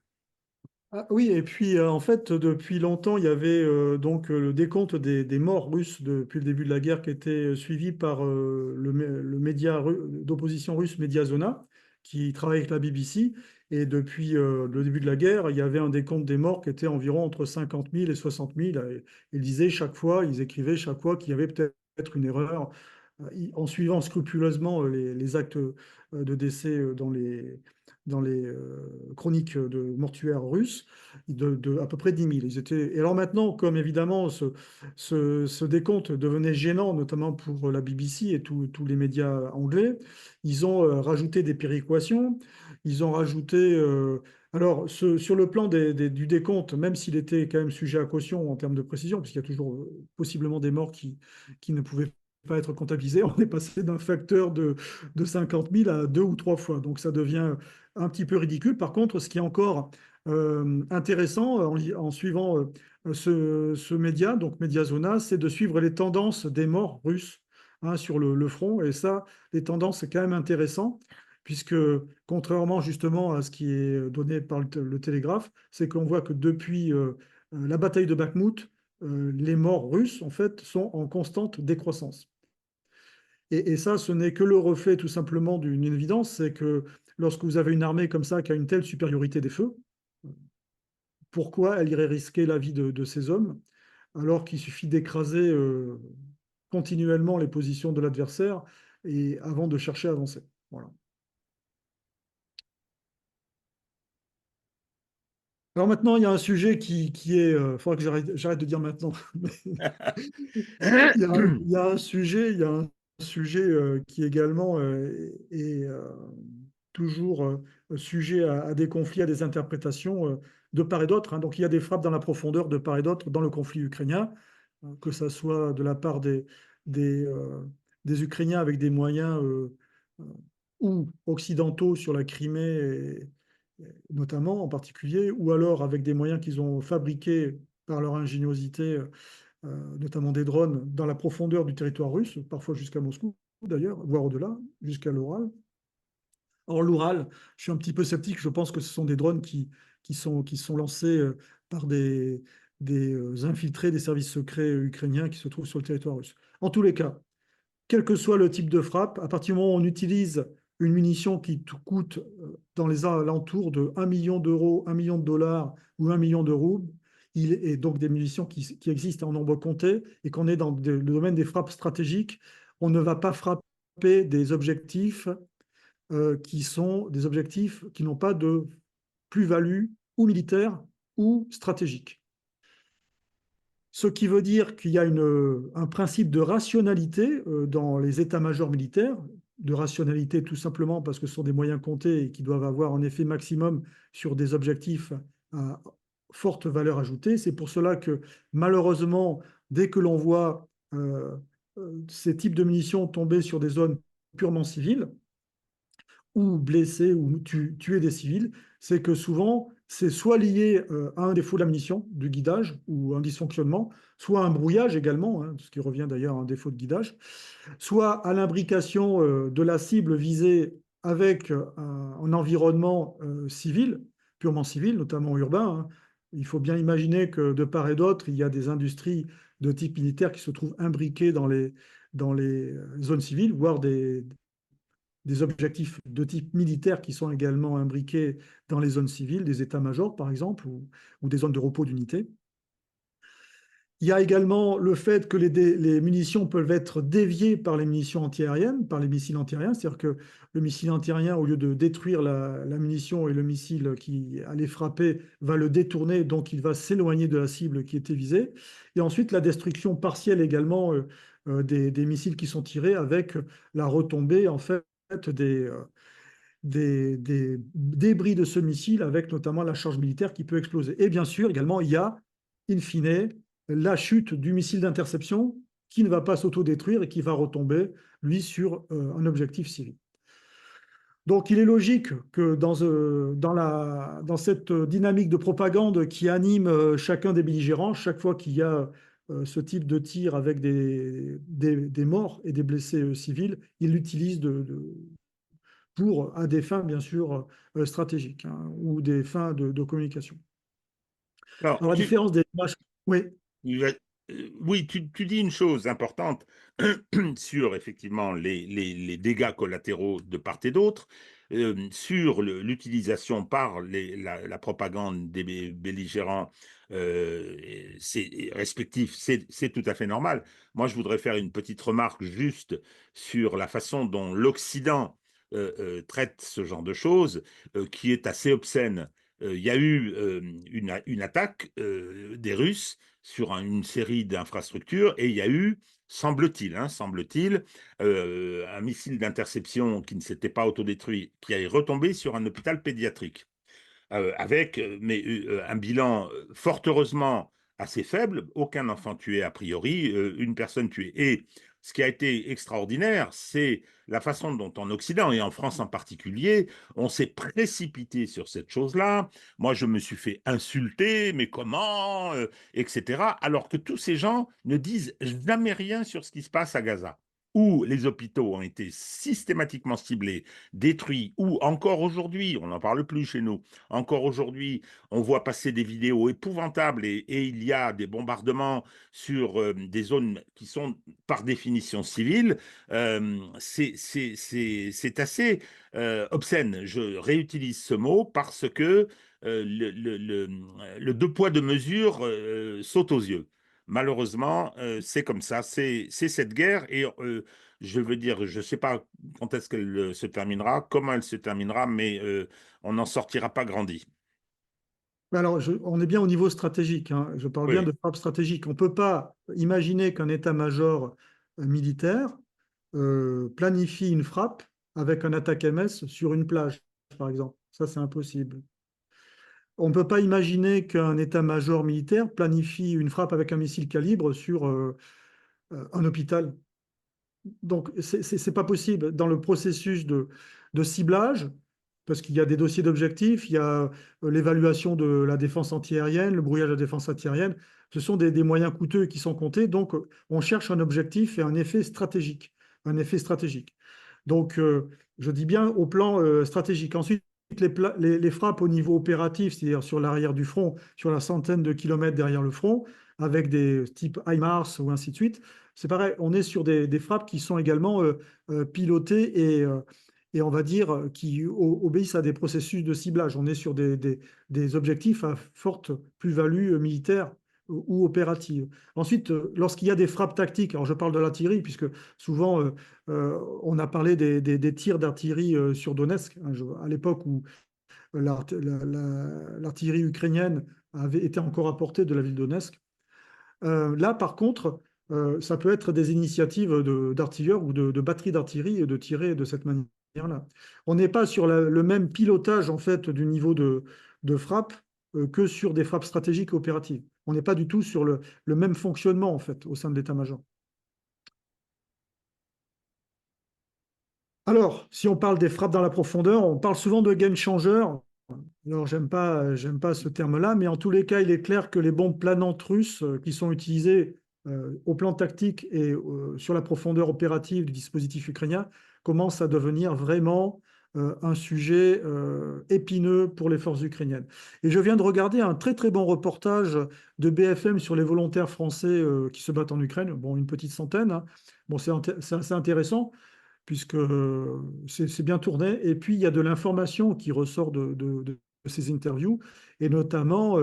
ah oui, et puis en fait, depuis longtemps, il y avait donc le décompte des morts russes depuis le début de la guerre qui était suivi par le média d'opposition russe Mediazona, qui travaille avec la BBC. Et depuis le début de la guerre, il y avait un décompte des morts qui était environ entre 50 000 et 60 000. Et ils disaient chaque fois, ils écrivaient chaque fois qu'il y avait peut-être une erreur en suivant scrupuleusement les actes de décès dans les chroniques de mortuaires russes, de à peu près 10 000. Ils étaient... Et alors maintenant, comme évidemment ce décompte devenait gênant, notamment pour la BBC et tous les médias anglais, ils ont rajouté des péréquations, ils ont rajouté... alors, sur le plan du décompte, même s'il était quand même sujet à caution en termes de précision, puisqu'il y a toujours possiblement des morts qui ne pouvaient pas être comptabilisés, on est passé d'un facteur de 50 000 à 2 ou 3 fois. Donc ça devient un petit peu ridicule. Par contre, ce qui est encore intéressant en suivant ce média, donc Mediazona, c'est de suivre les tendances des morts russes, hein, sur le front. Et ça, les tendances, c'est quand même intéressant, puisque contrairement justement à ce qui est donné par le Télégraphe, c'est qu'on voit que depuis la bataille de Bakhmout, les morts russes, en fait, sont en constante décroissance. Et ça, ce n'est que le reflet tout simplement d'une évidence, c'est que lorsque vous avez une armée comme ça qui a une telle supériorité des feux, pourquoi elle irait risquer la vie de ces hommes alors qu'il suffit d'écraser continuellement les positions de l'adversaire et avant de chercher à avancer. Voilà. Alors maintenant, il y a un sujet qui est... Il faudra que j'arrête de dire maintenant. Il y a un sujet, qui également est toujours sujet à des conflits, à des interprétations de part et d'autre, hein. Donc il y a des frappes dans la profondeur de part et d'autre dans le conflit ukrainien, que ça soit de la part des, euh, des Ukrainiens avec des moyens euh, ou occidentaux sur la Crimée, notamment en particulier, ou alors avec des moyens qu'ils ont fabriqués par leur ingéniosité, notamment des drones, dans la profondeur du territoire russe, parfois jusqu'à Moscou d'ailleurs, voire au-delà, jusqu'à l'Oural. Or, l'Oural, je suis un petit peu sceptique, je pense que ce sont des drones qui sont lancés par des infiltrés des services secrets ukrainiens qui se trouvent sur le territoire russe. En tous les cas, quel que soit le type de frappe, à partir du moment où on utilise une munition qui coûte dans les alentours de 1 million d'euros, 1 million de dollars ou 1 million d'euros, et donc des munitions qui existent en nombre compté, et qu'on est dans le domaine des frappes stratégiques, on ne va pas frapper des objectifs qui sont des objectifs qui n'ont pas de plus-value ou militaire ou stratégique. Ce qui veut dire qu'il y a un principe de rationalité dans les états-majors militaires, de rationalité tout simplement parce que ce sont des moyens comptés et qui doivent avoir un effet maximum sur des objectifs à forte valeur ajoutée. C'est pour cela que malheureusement, dès que l'on voit ces types de munitions tomber sur des zones purement civiles, ou blesser ou tuer des civils, c'est que souvent, c'est soit lié à un défaut de la munition, du guidage ou un dysfonctionnement, soit à un brouillage également, hein, ce qui revient d'ailleurs à un défaut de guidage, soit à l'imbrication de la cible visée avec un environnement civil, purement civil, notamment urbain, hein. Il faut bien imaginer que de part et d'autre, il y a des industries de type militaire qui se trouvent imbriquées dans les zones civiles, voire des objectifs de type militaire qui sont également imbriqués dans les zones civiles, des états-majors par exemple, ou des zones de repos d'unités. Il y a également le fait que les munitions peuvent être déviées par les munitions antiaériennes, par les missiles antiaériens, c'est-à-dire que le missile antiaérien, au lieu de détruire la munition et le missile qui allait frapper, va le détourner, donc il va s'éloigner de la cible qui était visée. Et ensuite, la destruction partielle également des missiles qui sont tirés avec la retombée en fait des débris de ce missile, avec notamment la charge militaire qui peut exploser. Et bien sûr, également, il y a, in fine, la chute du missile d'interception qui ne va pas s'autodétruire et qui va retomber, lui, sur un objectif civil. Donc, il est logique que dans cette dynamique de propagande qui anime chacun des belligérants, chaque fois qu'il y a ce type de tir avec des morts et des blessés civils, il l'utilise à des fins, bien sûr, stratégiques, hein, ou des fins de communication. Alors, Alors, la différence des images... Oui, oui, tu dis une chose importante sur effectivement les dégâts collatéraux de part et d'autre, sur l'utilisation par la propagande des belligérants respectifs, c'est tout à fait normal. Moi, je voudrais faire une petite remarque juste sur la façon dont l'Occident traite ce genre de choses, qui est assez obscène. Il y a eu une attaque des Russes sur une série d'infrastructures et il y a eu, semble-t-il, un missile d'interception qui ne s'était pas autodétruit, qui est retombé sur un hôpital pédiatrique avec un bilan fort heureusement assez faible, aucun enfant tué a priori, une personne tuée. Et ce qui a été extraordinaire, c'est la façon dont en Occident, et en France en particulier, on s'est précipité sur cette chose-là. Moi, je me suis fait insulter, mais comment, etc. Alors que tous ces gens ne disent jamais rien sur ce qui se passe à Gaza, où les hôpitaux ont été systématiquement ciblés, détruits, où encore aujourd'hui, on n'en parle plus chez nous, encore aujourd'hui, on voit passer des vidéos épouvantables et il y a des bombardements sur des zones qui sont par définition civiles. C'est assez obscène. Je réutilise ce mot parce que le deux poids, deux mesures saute aux yeux. Malheureusement, c'est comme ça, c'est cette guerre et je veux dire, je ne sais pas quand est-ce qu'elle se terminera, comment elle se terminera, mais on n'en sortira pas grandi. Alors, on est bien au niveau stratégique, hein. Je parle bien Oui, de frappe stratégique. On ne peut pas imaginer qu'un état-major militaire planifie une frappe avec un attaque MS sur une plage, par exemple. Ça, c'est impossible. On ne peut pas imaginer qu'un état-major militaire planifie une frappe avec un missile calibre sur un hôpital. Donc, c'est pas possible. Dans le processus de ciblage, parce qu'il y a des dossiers d'objectifs, il y a l'évaluation de la défense antiaérienne, le brouillage de la défense antiaérienne. Ce sont des moyens coûteux qui sont comptés. Donc, on cherche un objectif et un effet stratégique. Un effet stratégique. Donc, je dis bien au plan stratégique. Ensuite, les frappes au niveau opératif, c'est-à-dire sur l'arrière du front, sur la centaine de kilomètres derrière le front, avec des types HIMARS ou ainsi de suite, c'est pareil. On est sur des frappes qui sont également pilotées et on va dire qui obéissent à des processus de ciblage. On est sur des objectifs à forte plus-value militaire ou opérative. Ensuite, lorsqu'il y a des frappes tactiques, alors je parle de l'artillerie, puisque souvent on a parlé des tirs d'artillerie sur Donetsk, hein, à l'époque où l'artillerie ukrainienne avait été encore à portée de la ville de Donetsk. Là, par contre, ça peut être des initiatives d'artilleurs ou de batteries d'artillerie de tirer de cette manière-là. On n'est pas sur le même pilotage en fait du niveau de frappe que sur des frappes stratégiques et opératives. On n'est pas du tout sur le même fonctionnement en fait au sein de l'état-major. Alors, si on parle des frappes dans la profondeur, on parle souvent de game changer. Alors, j'aime pas ce terme-là, mais en tous les cas, il est clair que les bombes planantes russes qui sont utilisées au plan tactique et sur la profondeur opérative du dispositif ukrainien commencent à devenir vraiment un sujet épineux pour les forces ukrainiennes. Et je viens de regarder un très très bon reportage de BFM sur les volontaires français qui se battent en Ukraine. Bon, une petite centaine, hein. Bon, c'est assez intéressant puisque c'est bien tourné. Et puis, il y a de l'information qui ressort de ces interviews, et notamment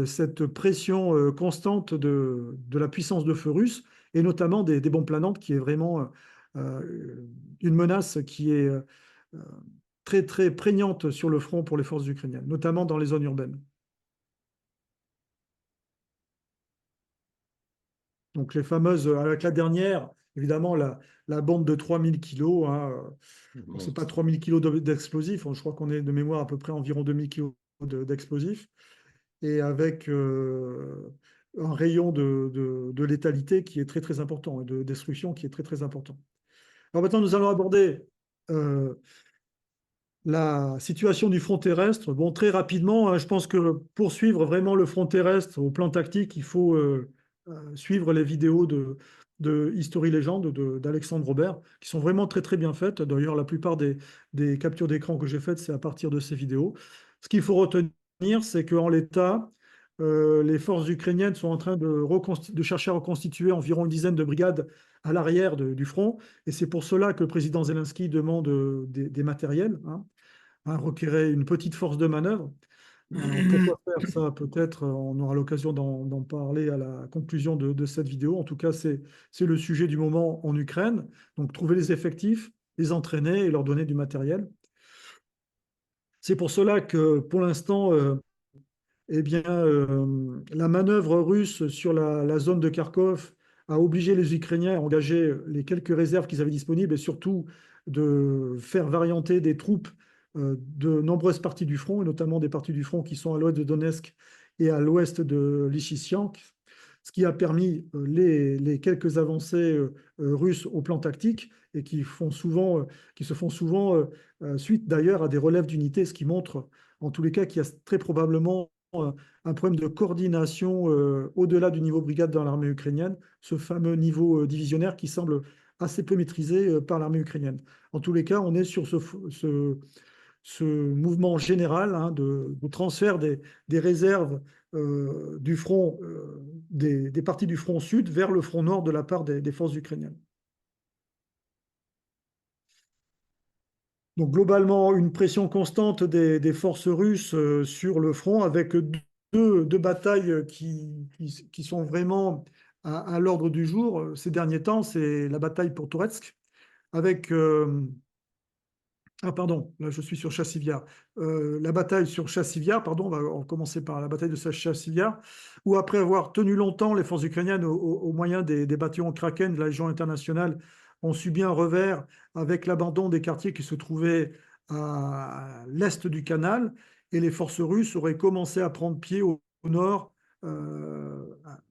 cette pression constante de la puissance de feu russe, et notamment des bombes planantes, qui est vraiment une menace qui est très, très prégnante sur le front pour les forces ukrainiennes, notamment dans les zones urbaines. Donc les fameuses, avec la dernière, évidemment, la bombe de 3000 kilos, hein, bon, c'est pas 3000 kilos d'explosifs, hein, je crois qu'on est de mémoire à peu près environ 2000 kilos d'explosifs, et avec un rayon de létalité qui est très très important, et de destruction qui est très très important. Alors maintenant, nous allons aborder la situation du front terrestre. Bon, très rapidement, hein, je pense que pour suivre vraiment le front terrestre au plan tactique, il faut suivre les vidéos de History Legend d'Alexandre Robert, qui sont vraiment très très bien faites. D'ailleurs, la plupart des captures d'écran que j'ai faites, c'est à partir de ces vidéos. Ce qu'il faut retenir, c'est qu'en l'état, les forces ukrainiennes sont en train de chercher à reconstituer environ une dizaine de brigades à l'arrière du front. Et c'est pour cela que le président Zelensky demande des matériels, hein, requérait une petite force de manœuvre. Alors, pourquoi faire ça? Peut-être on aura l'occasion d'en parler à la conclusion de cette vidéo. En tout cas, c'est le sujet du moment en Ukraine. Donc, trouver les effectifs, les entraîner et leur donner du matériel. C'est pour cela que pour l'instant, eh bien, la manœuvre russe sur la zone de Kharkov a obligé les Ukrainiens à engager les quelques réserves qu'ils avaient disponibles et surtout de faire varianter des troupes de nombreuses parties du front, et notamment des parties du front qui sont à l'ouest de Donetsk et à l'ouest de Lysychansk, ce qui a permis les quelques avancées russes au plan tactique et qui se font souvent suite d'ailleurs à des relèves d'unités, ce qui montre en tous les cas qu'il y a très probablement un problème de coordination au-delà du niveau brigade dans l'armée ukrainienne, ce fameux niveau divisionnaire qui semble assez peu maîtrisé par l'armée ukrainienne. En tous les cas, on est sur ce mouvement général hein, de transfert des réserves du front, des parties du front sud vers le front nord de la part des forces ukrainiennes. Donc globalement, une pression constante des forces russes sur le front avec deux batailles qui sont vraiment à l'ordre du jour ces derniers temps. C'est la bataille pour Touretsk avec ah, pardon, là je suis sur Chassiviar. La bataille sur Chassiviar, pardon, on va commencer par la bataille de Chassiviar, où après avoir tenu longtemps, les forces ukrainiennes, au moyen des bataillons Kraken de la Légion internationale, ont subi un revers avec l'abandon des quartiers qui se trouvaient à l'est du canal, et les forces russes auraient commencé à prendre pied euh,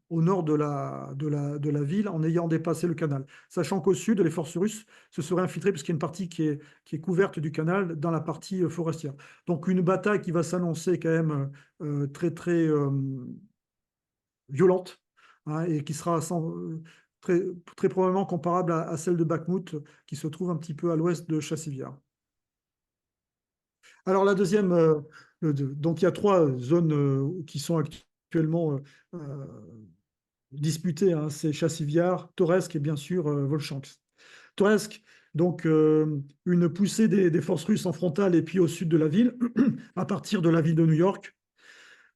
au nord de la ville en ayant dépassé le canal. Sachant qu'au sud, les forces russes se seraient infiltrées, puisqu'il y a une partie qui est couverte du canal dans la partie forestière. Donc une bataille qui va s'annoncer quand même très très violente hein, et qui sera très, très probablement comparable à celle de Bakhmut qui se trouve un petit peu à l'ouest de Chassiviar. Alors la deuxième, donc il y a trois zones qui sont actuellement disputées, hein, c'est Chassiviar, Toretsk et bien sûr Volchansk. Toretsk, donc une poussée des forces russes en frontale et puis au sud de la ville, à partir de la ville de New York.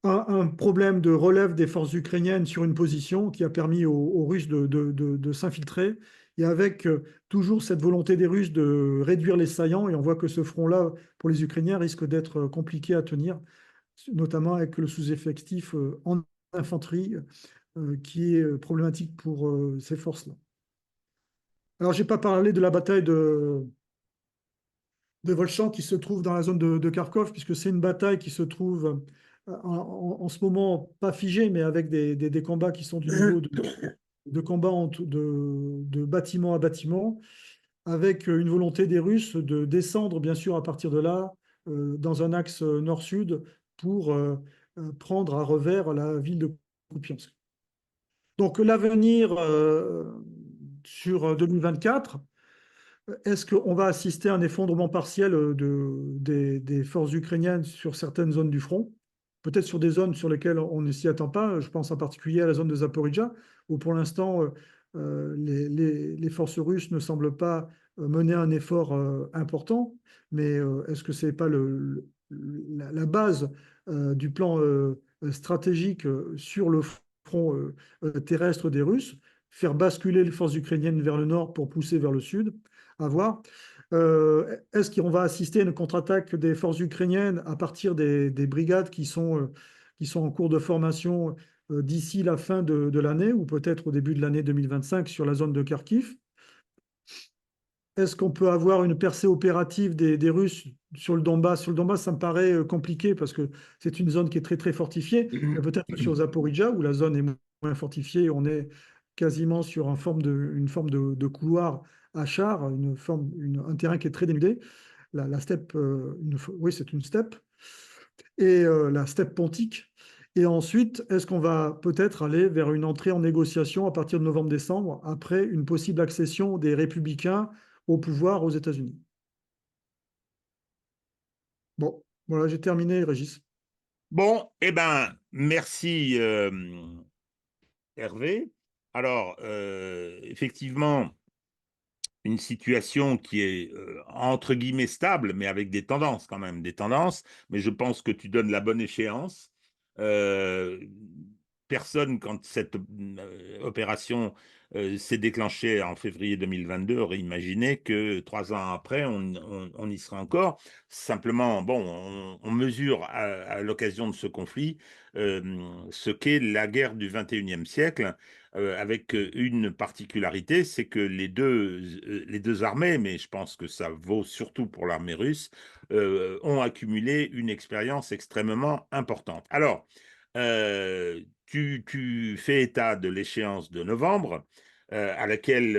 Un problème de relève des forces ukrainiennes sur une position qui a permis aux Russes de s'infiltrer. Et avec toujours cette volonté des Russes de réduire les saillants, et on voit que ce front-là, pour les Ukrainiens, risque d'être compliqué à tenir, notamment avec le sous-effectif en infanterie qui est problématique pour ces forces-là. Alors, je n'ai pas parlé de la bataille de Volchan qui se trouve dans la zone de Kharkov, puisque c'est une bataille qui se trouve en ce moment pas figée, mais avec des combats qui sont du niveau de combat de bâtiment à bâtiment, avec une volonté des Russes de descendre, bien sûr, à partir de là, dans un axe nord-sud pour prendre à revers la ville de Kupiansk. Donc l'avenir sur 2024, est-ce qu'on va assister à un effondrement partiel des forces ukrainiennes sur certaines zones du front? Peut-être sur des zones sur lesquelles on ne s'y attend pas. Je pense en particulier à la zone de Zaporizhzhia, où pour l'instant, les forces russes ne semblent pas mener un effort important. Mais est-ce que ce n'est pas la base du plan stratégique sur le front terrestre des Russes? Faire basculer les forces ukrainiennes vers le nord pour pousser vers le sud? À voir. Est-ce qu'on va assister à une contre-attaque des forces ukrainiennes à partir des brigades qui sont en cours de formation d'ici la fin de l'année ou peut-être au début de l'année 2025 sur la zone de Kharkiv? Est-ce qu'on peut avoir une percée opérative des Russes sur le Donbass? Sur le Donbass, ça me paraît compliqué parce que c'est une zone qui est très très fortifiée. Mais peut-être sur Zaporizhzhia, où la zone est moins fortifiée, on est quasiment sur une forme de couloir à char, un terrain qui est très dénudé. La steppe, oui, c'est une steppe. Et la steppe pontique. Et ensuite, est-ce qu'on va peut-être aller vers une entrée en négociation à partir de novembre-décembre, après une possible accession des républicains au pouvoir aux États-Unis? Bon, voilà, j'ai terminé, Régis. Bon, eh ben, merci Hervé. Alors, effectivement, une situation qui est entre guillemets stable, mais avec des tendances quand même, des tendances. Mais je pense que tu donnes la bonne échéance. Euh, personne, quand cette opération s'est déclenchée en février 2022, aurait imaginé que 3 ans après, on y sera encore. Simplement, bon, on mesure à l'occasion de ce conflit ce qu'est la guerre du 21e siècle, avec une particularité, c'est que les deux armées, mais je pense que ça vaut surtout pour l'armée russe, ont accumulé une expérience extrêmement importante. Alors, tu fais état de l'échéance de novembre, à laquelle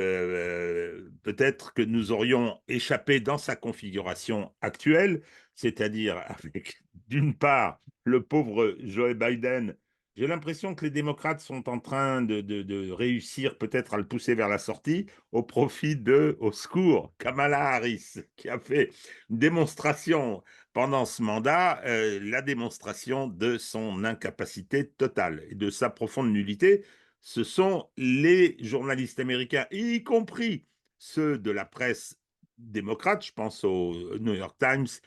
peut-être que nous aurions échappé dans sa configuration actuelle, c'est-à-dire avec, d'une part, le pauvre Joe Biden. J'ai l'impression que les démocrates sont en train de réussir peut-être à le pousser vers la sortie au profit de, au secours, Kamala Harris, qui a fait une démonstration pendant ce mandat, la démonstration de son incapacité totale et de sa profonde nullité. Ce sont les journalistes américains, y compris ceux de la presse démocrate, je pense au New York Times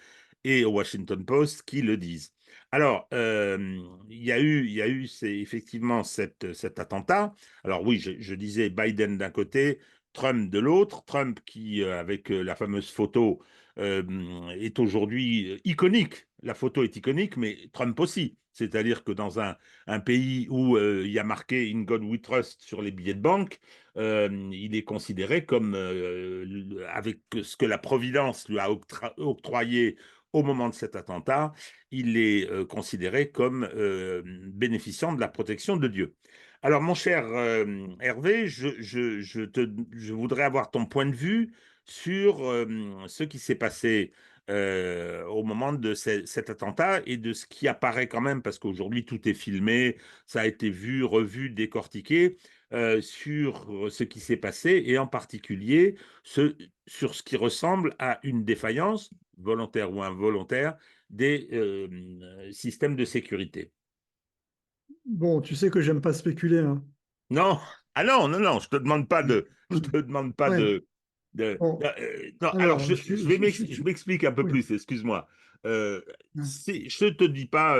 et au Washington Post, qui le disent. Alors, il y a eu effectivement cet attentat. Alors oui, je disais Biden d'un côté, Trump de l'autre. Trump qui, avec la fameuse photo, euh, est aujourd'hui iconique. La photo est iconique, mais Trump aussi. C'est-à-dire que dans un pays où il y a marqué In God We Trust sur les billets de banque, il est considéré comme, avec ce que la Providence lui a octroyé au moment de cet attentat, il est considéré comme bénéficiant de la protection de Dieu. Alors, mon cher Hervé, je voudrais avoir ton point de vue sur ce qui s'est passé au moment de cet attentat et de ce qui apparaît quand même, parce qu'aujourd'hui tout est filmé, ça a été vu, revu, décortiqué, sur ce qui s'est passé et en particulier sur ce qui ressemble à une défaillance, volontaire ou involontaire, des systèmes de sécurité. Bon, tu sais que j'aime pas spéculer, hein. Non, ah non, non, non, je te demande pas je te demande pas Ouais. Bon, non, alors alors, je m'explique un peu oui. plus, excuse-moi. Je te dis pas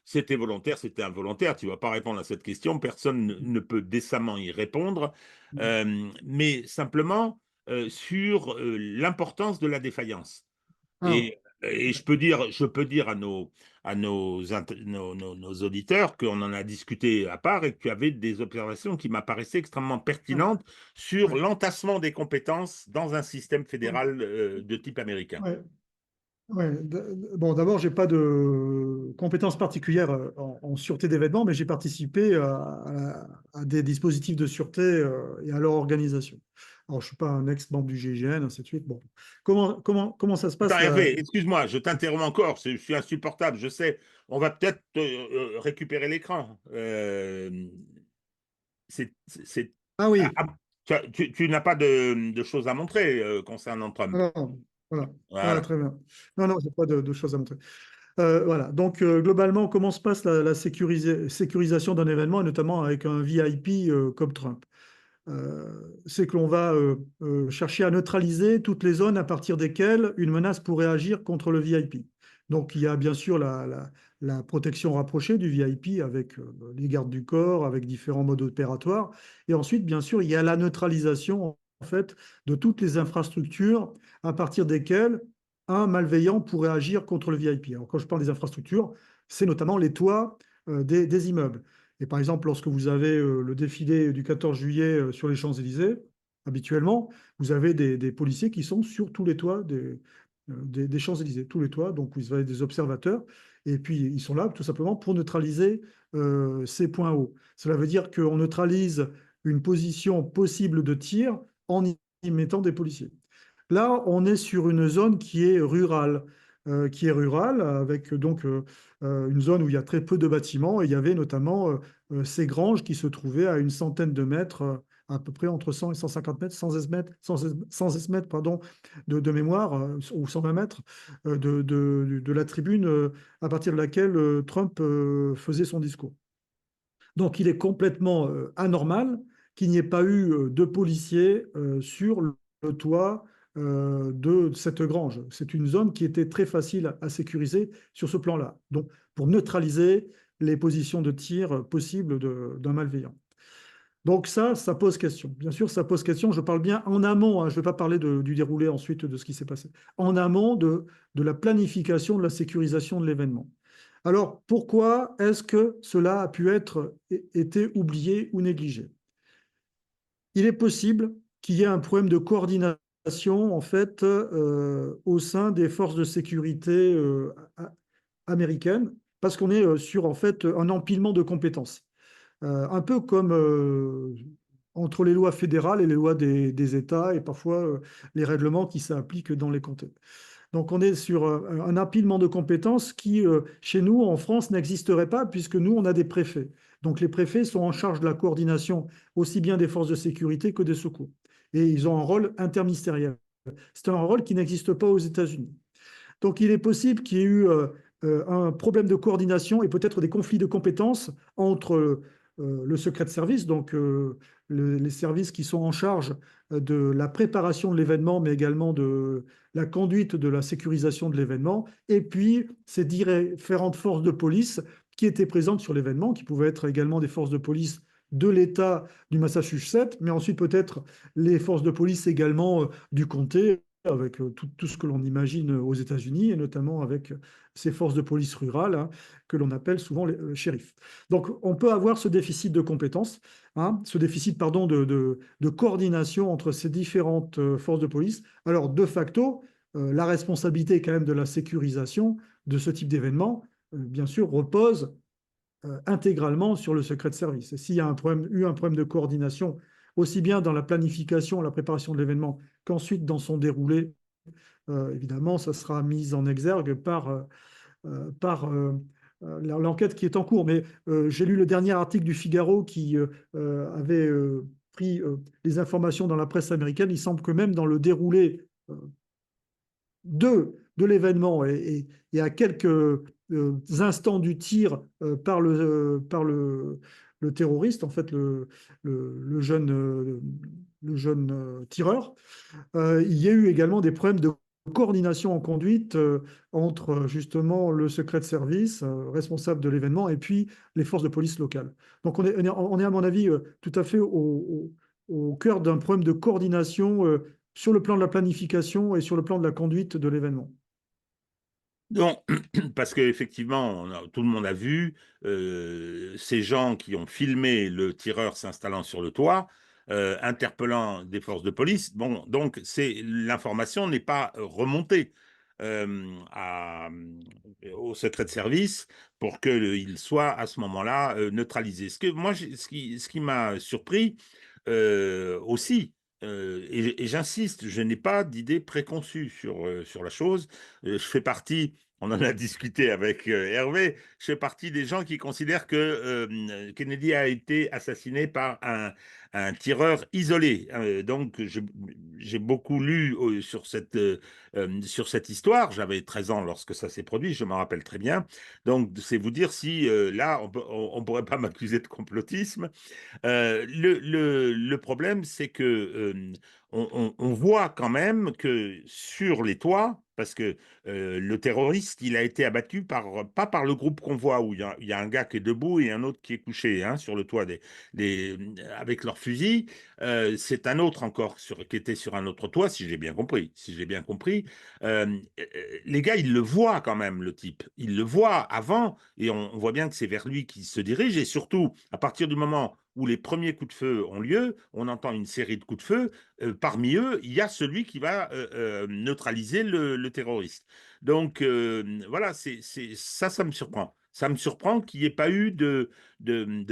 c'était volontaire, c'était involontaire, tu vas pas répondre à cette question, personne ne peut décemment y répondre, mais simplement sur l'importance de la défaillance. Ah, Et je peux dire à nos auditeurs qu'on en a discuté à part et que tu avais des observations qui m'apparaissaient extrêmement ouais, pertinentes sur ouais, l'entassement des compétences dans un système ouais, fédéral de type américain. ouais. Ouais. Bon, d'abord, j'ai pas de compétences particulières en sûreté d'événements, mais j'ai participé à des dispositifs de sûreté et à leur organisation. Alors, je suis pas un ex-membre du GIGN, ainsi de suite. Bon, comment ça se Attends, passe là? Hervé, excuse-moi, je t'interromps encore, je suis insupportable, je sais. On va peut-être récupérer l'écran. C'est, Ah ah, oui, ah, tu n'as pas de choses à montrer concernant Trump. alors, voilà, voilà, Voilà. très bien. Non, non, j'ai pas de choses à montrer. Voilà. Donc, globalement, comment se passe la sécurisation d'un événement, et notamment avec un VIP comme Trump? C'est que l'on va chercher à neutraliser toutes les zones à partir desquelles une menace pourrait agir contre le VIP. Donc, il y a bien sûr la protection rapprochée du VIP avec les gardes du corps, avec différents modes opératoires. Et ensuite, bien sûr, il y a la neutralisation en fait de toutes les infrastructures à partir desquelles un malveillant pourrait agir contre le VIP. Alors, quand je parle des infrastructures, c'est notamment les toits des immeubles. Et par exemple, lorsque vous avez le défilé du 14 juillet sur les Champs-Élysées, habituellement, vous avez des policiers qui sont sur tous les toits des Champs-Élysées, tous les toits, donc vous avez des observateurs, et puis ils sont là tout simplement pour neutraliser ces points hauts. Cela veut dire qu'on neutralise une position possible de tir en y mettant des policiers. Là, on est sur une zone qui est rurale, avec donc une zone où il y a très peu de bâtiments, et il y avait notamment ces granges qui se trouvaient à une centaine de mètres, à peu près entre 100 et 150 mètres, 100 mètres, 100 mètres pardon, de mémoire, ou 120 mètres de la tribune à partir de laquelle Trump faisait son discours. Donc, il est complètement anormal qu'il n'y ait pas eu de policiers sur le toit de cette grange. C'est une zone qui était très facile à sécuriser sur ce plan-là. Donc, pour neutraliser les positions de tir possibles d'un malveillant. Donc ça pose question. Bien sûr, ça pose question. Je parle bien en amont, hein, je ne vais pas parler du déroulé ensuite de ce qui s'est passé. En amont de la planification, de la sécurisation de l'événement. Alors, pourquoi est-ce que cela a pu être été oublié ou négligé? Il est possible qu'il y ait un problème de coordination, en fait, au sein des forces de sécurité américaines, parce qu'on est sur, en fait, un empilement de compétences. Un peu comme entre les lois fédérales et les lois des États et parfois les règlements qui s'appliquent dans les comtés. Donc on est sur un empilement de compétences qui, chez nous, en France, n'existerait pas puisque nous, on a des préfets. Donc les préfets sont en charge de la coordination aussi bien des forces de sécurité que des secours. Et ils ont un rôle interministériel. C'est un rôle qui n'existe pas aux États-Unis. Donc il est possible qu'il y ait eu un problème de coordination et peut-être des conflits de compétences entre le secret de service, donc les services qui sont en charge de la préparation de l'événement, mais également de la conduite de la sécurisation de l'événement, et puis ces différentes forces de police qui étaient présentes sur l'événement, qui pouvaient être également des forces de police de l'État du Massachusetts, mais ensuite peut-être les forces de police également du comté, avec tout ce que l'on imagine aux États-Unis, et notamment avec ces forces de police rurales, hein, que l'on appelle souvent les shérifs. Donc, on peut avoir ce déficit de compétences, hein, ce déficit, pardon, de coordination entre ces différentes forces de police. Alors, de facto, la responsabilité quand même de la sécurisation de ce type d'événement, bien sûr, repose intégralement sur le secret de service. Et s'il y a eu un problème de coordination, aussi bien dans la planification, la préparation de l'événement, qu'ensuite dans son déroulé, évidemment, ça sera mis en exergue par l'enquête qui est en cours. Mais j'ai lu le dernier article du Figaro qui avait pris les informations dans la presse américaine. Il semble que même dans le déroulé de l'événement et à quelques instants du tir par le terroriste, en fait, le jeune, tireur, il y a eu également des problèmes de coordination en conduite entre justement le secret de service responsable de l'événement et puis les forces de police locales. Donc on est à mon avis tout à fait au cœur d'un problème de coordination sur le plan de la planification et sur le plan de la conduite de l'événement. Donc, parce qu'effectivement, tout le monde a vu ces gens qui ont filmé le tireur s'installant sur le toit, interpellant des forces de police. Bon, donc l'information n'est pas remontée au secret de service pour qu'il soit à ce moment-là neutralisé. Ce qui m'a surpris aussi, et j'insiste, je n'ai pas d'idée préconçue sur la chose. Je fais partie, on en a discuté avec Hervé, je fais partie des gens qui considèrent que Kennedy a été assassiné par un tireur isolé. Donc, j'ai beaucoup lu sur cette histoire. J'avais 13 ans lorsque ça s'est produit, je m'en rappelle très bien. Donc, c'est vous dire si là, on pourrait pas m'accuser de complotisme. Le problème, c'est que on voit quand même que sur les toits, parce que le terroriste, il a été abattu pas par le groupe convoi où il y a un gars qui est debout et un autre qui est couché hein, sur le toit avec leur fusil. C'est un autre encore qui était sur un autre toit, si j'ai bien compris. Si j'ai bien compris, Euh, les gars, ils le voient quand même, le type. Ils le voient avant et on voit bien que c'est vers lui qu'il se dirige. Et surtout, à partir du moment où les premiers coups de feu ont lieu, on entend une série de coups de feu. Parmi eux, il y a celui qui va neutraliser le terroriste. Donc voilà, ça me surprend. Ça me surprend qu'il n'y ait pas eu de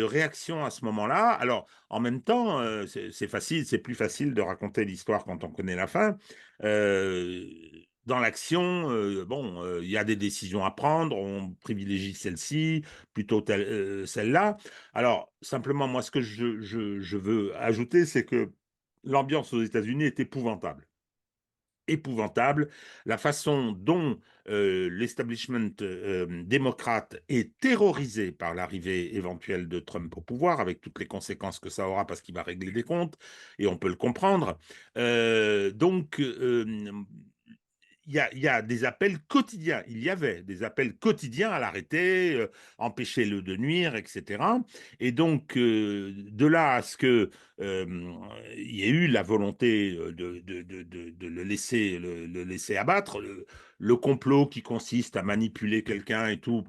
réaction à ce moment-là. Alors, en même temps, c'est facile, c'est plus facile de raconter l'histoire quand on connaît la fin. Euh, Dans l'action, bon, il y a des décisions à prendre, on privilégie celle-ci plutôt celle-là. Alors, simplement, moi, ce que je veux ajouter, c'est que l'ambiance aux États-Unis est épouvantable. Épouvantable. La façon dont l'establishment démocrate est terrorisé par l'arrivée éventuelle de Trump au pouvoir, avec toutes les conséquences que ça aura parce qu'il va régler des comptes, et on peut le comprendre. Donc, il y a des appels quotidiens. Il y avait des appels quotidiens à l'arrêter, empêchez-le de nuire, etc. Et donc, de là à ce que il y ait eu la volonté de le laisser abattre, le complot qui consiste à manipuler quelqu'un et tout,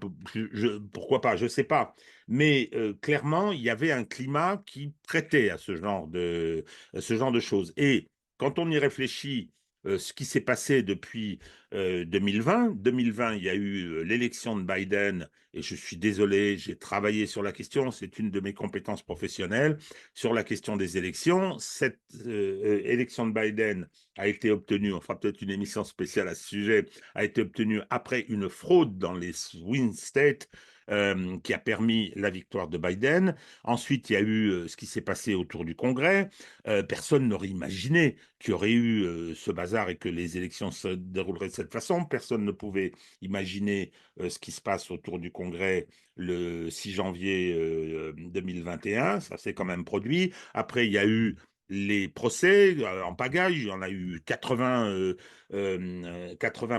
pourquoi pas, je sais pas. Mais clairement, il y avait un climat qui prêtait à ce genre de choses. Et quand on y réfléchit, ce qui s'est passé depuis 2020. 2020, il y a eu l'élection de Biden, et je suis désolé, j'ai travaillé sur la question, c'est une de mes compétences professionnelles, sur la question des élections. Cette élection de Biden a été obtenue, on fera peut-être une émission spéciale à ce sujet, a été obtenue après une fraude dans les swing states, qui a permis la victoire de Biden. Ensuite, il y a eu ce qui s'est passé autour du Congrès. Personne n'aurait imaginé qu'il y aurait eu ce bazar et que les élections se dérouleraient de cette façon. Personne ne pouvait imaginer ce qui se passe autour du Congrès le 6 janvier 2021. Ça s'est quand même produit. Après, il y a eu les procès en pagaille. Il y en a eu 80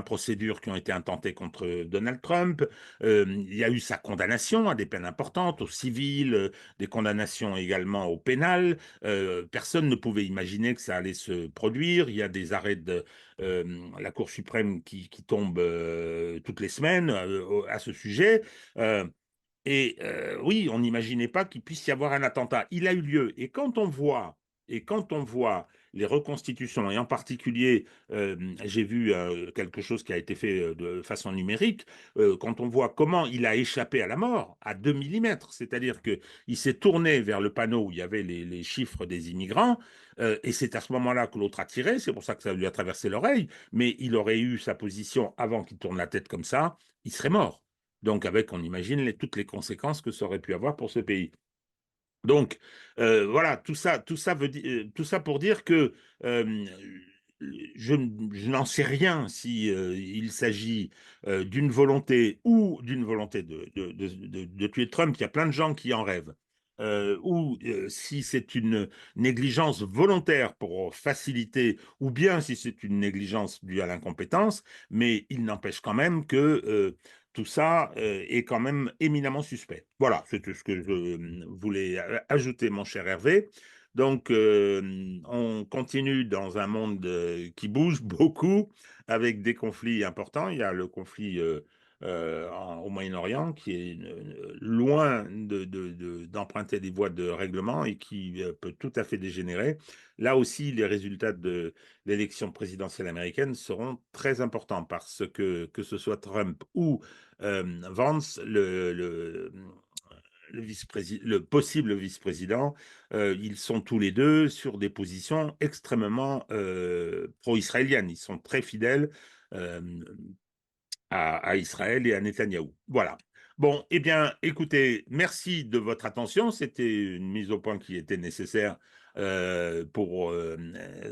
procédures qui ont été intentées contre Donald Trump. Il y a eu sa condamnation à des peines importantes, au civil, des condamnations également au pénal. Personne ne pouvait imaginer que ça allait se produire. Il y a des arrêts de la Cour suprême qui tombent toutes les semaines à ce sujet. Euh, oui, on n'imaginait pas qu'il puisse y avoir un attentat. Il a eu lieu. Et quand on voit les reconstitutions, et en particulier, j'ai vu quelque chose qui a été fait de façon numérique, quand on voit comment il a échappé à la mort à 2 millimètres, c'est-à-dire qu'il s'est tourné vers le panneau où il y avait les chiffres des immigrants, et c'est à ce moment-là que l'autre a tiré, c'est pour ça que ça lui a traversé l'oreille, mais il aurait eu sa position avant qu'il tourne la tête comme ça, il serait mort. Donc, avec, on imagine toutes les conséquences que ça aurait pu avoir pour ce pays. Donc, voilà, tout ça pour dire que euh, je n'en sais rien si il s'agit d'une volonté ou d'une volonté de tuer Trump. Il y a plein de gens qui en rêvent. Ou si c'est une négligence volontaire pour faciliter, ou bien si c'est une négligence due à l'incompétence, mais il n'empêche quand même que tout ça est quand même éminemment suspect. Voilà, c'est tout ce que je voulais ajouter, mon cher Hervé. Donc, on continue dans un monde qui bouge beaucoup, avec des conflits importants. Il y a le conflit au Moyen-Orient qui est loin d'emprunter des voies de règlement et qui peut tout à fait dégénérer. Là aussi, les résultats de l'élection présidentielle américaine seront très importants parce que ce soit Trump ou Vance, le possible vice-président, ils sont tous les deux sur des positions extrêmement pro-israéliennes. Ils sont très fidèles euh, à Israël et à Netanyahou. Voilà. Bon, eh bien, écoutez, merci de votre attention. C'était une mise au point qui était nécessaire pour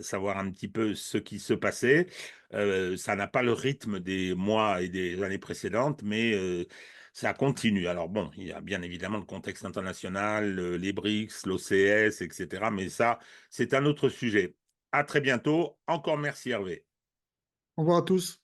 savoir un petit peu ce qui se passait. Ça n'a pas le rythme des mois et des années précédentes, mais ça continue. Alors bon, il y a bien évidemment le contexte international, les BRICS, l'OCS, etc. Mais ça, c'est un autre sujet. À très bientôt. Encore merci Hervé. Au revoir à tous.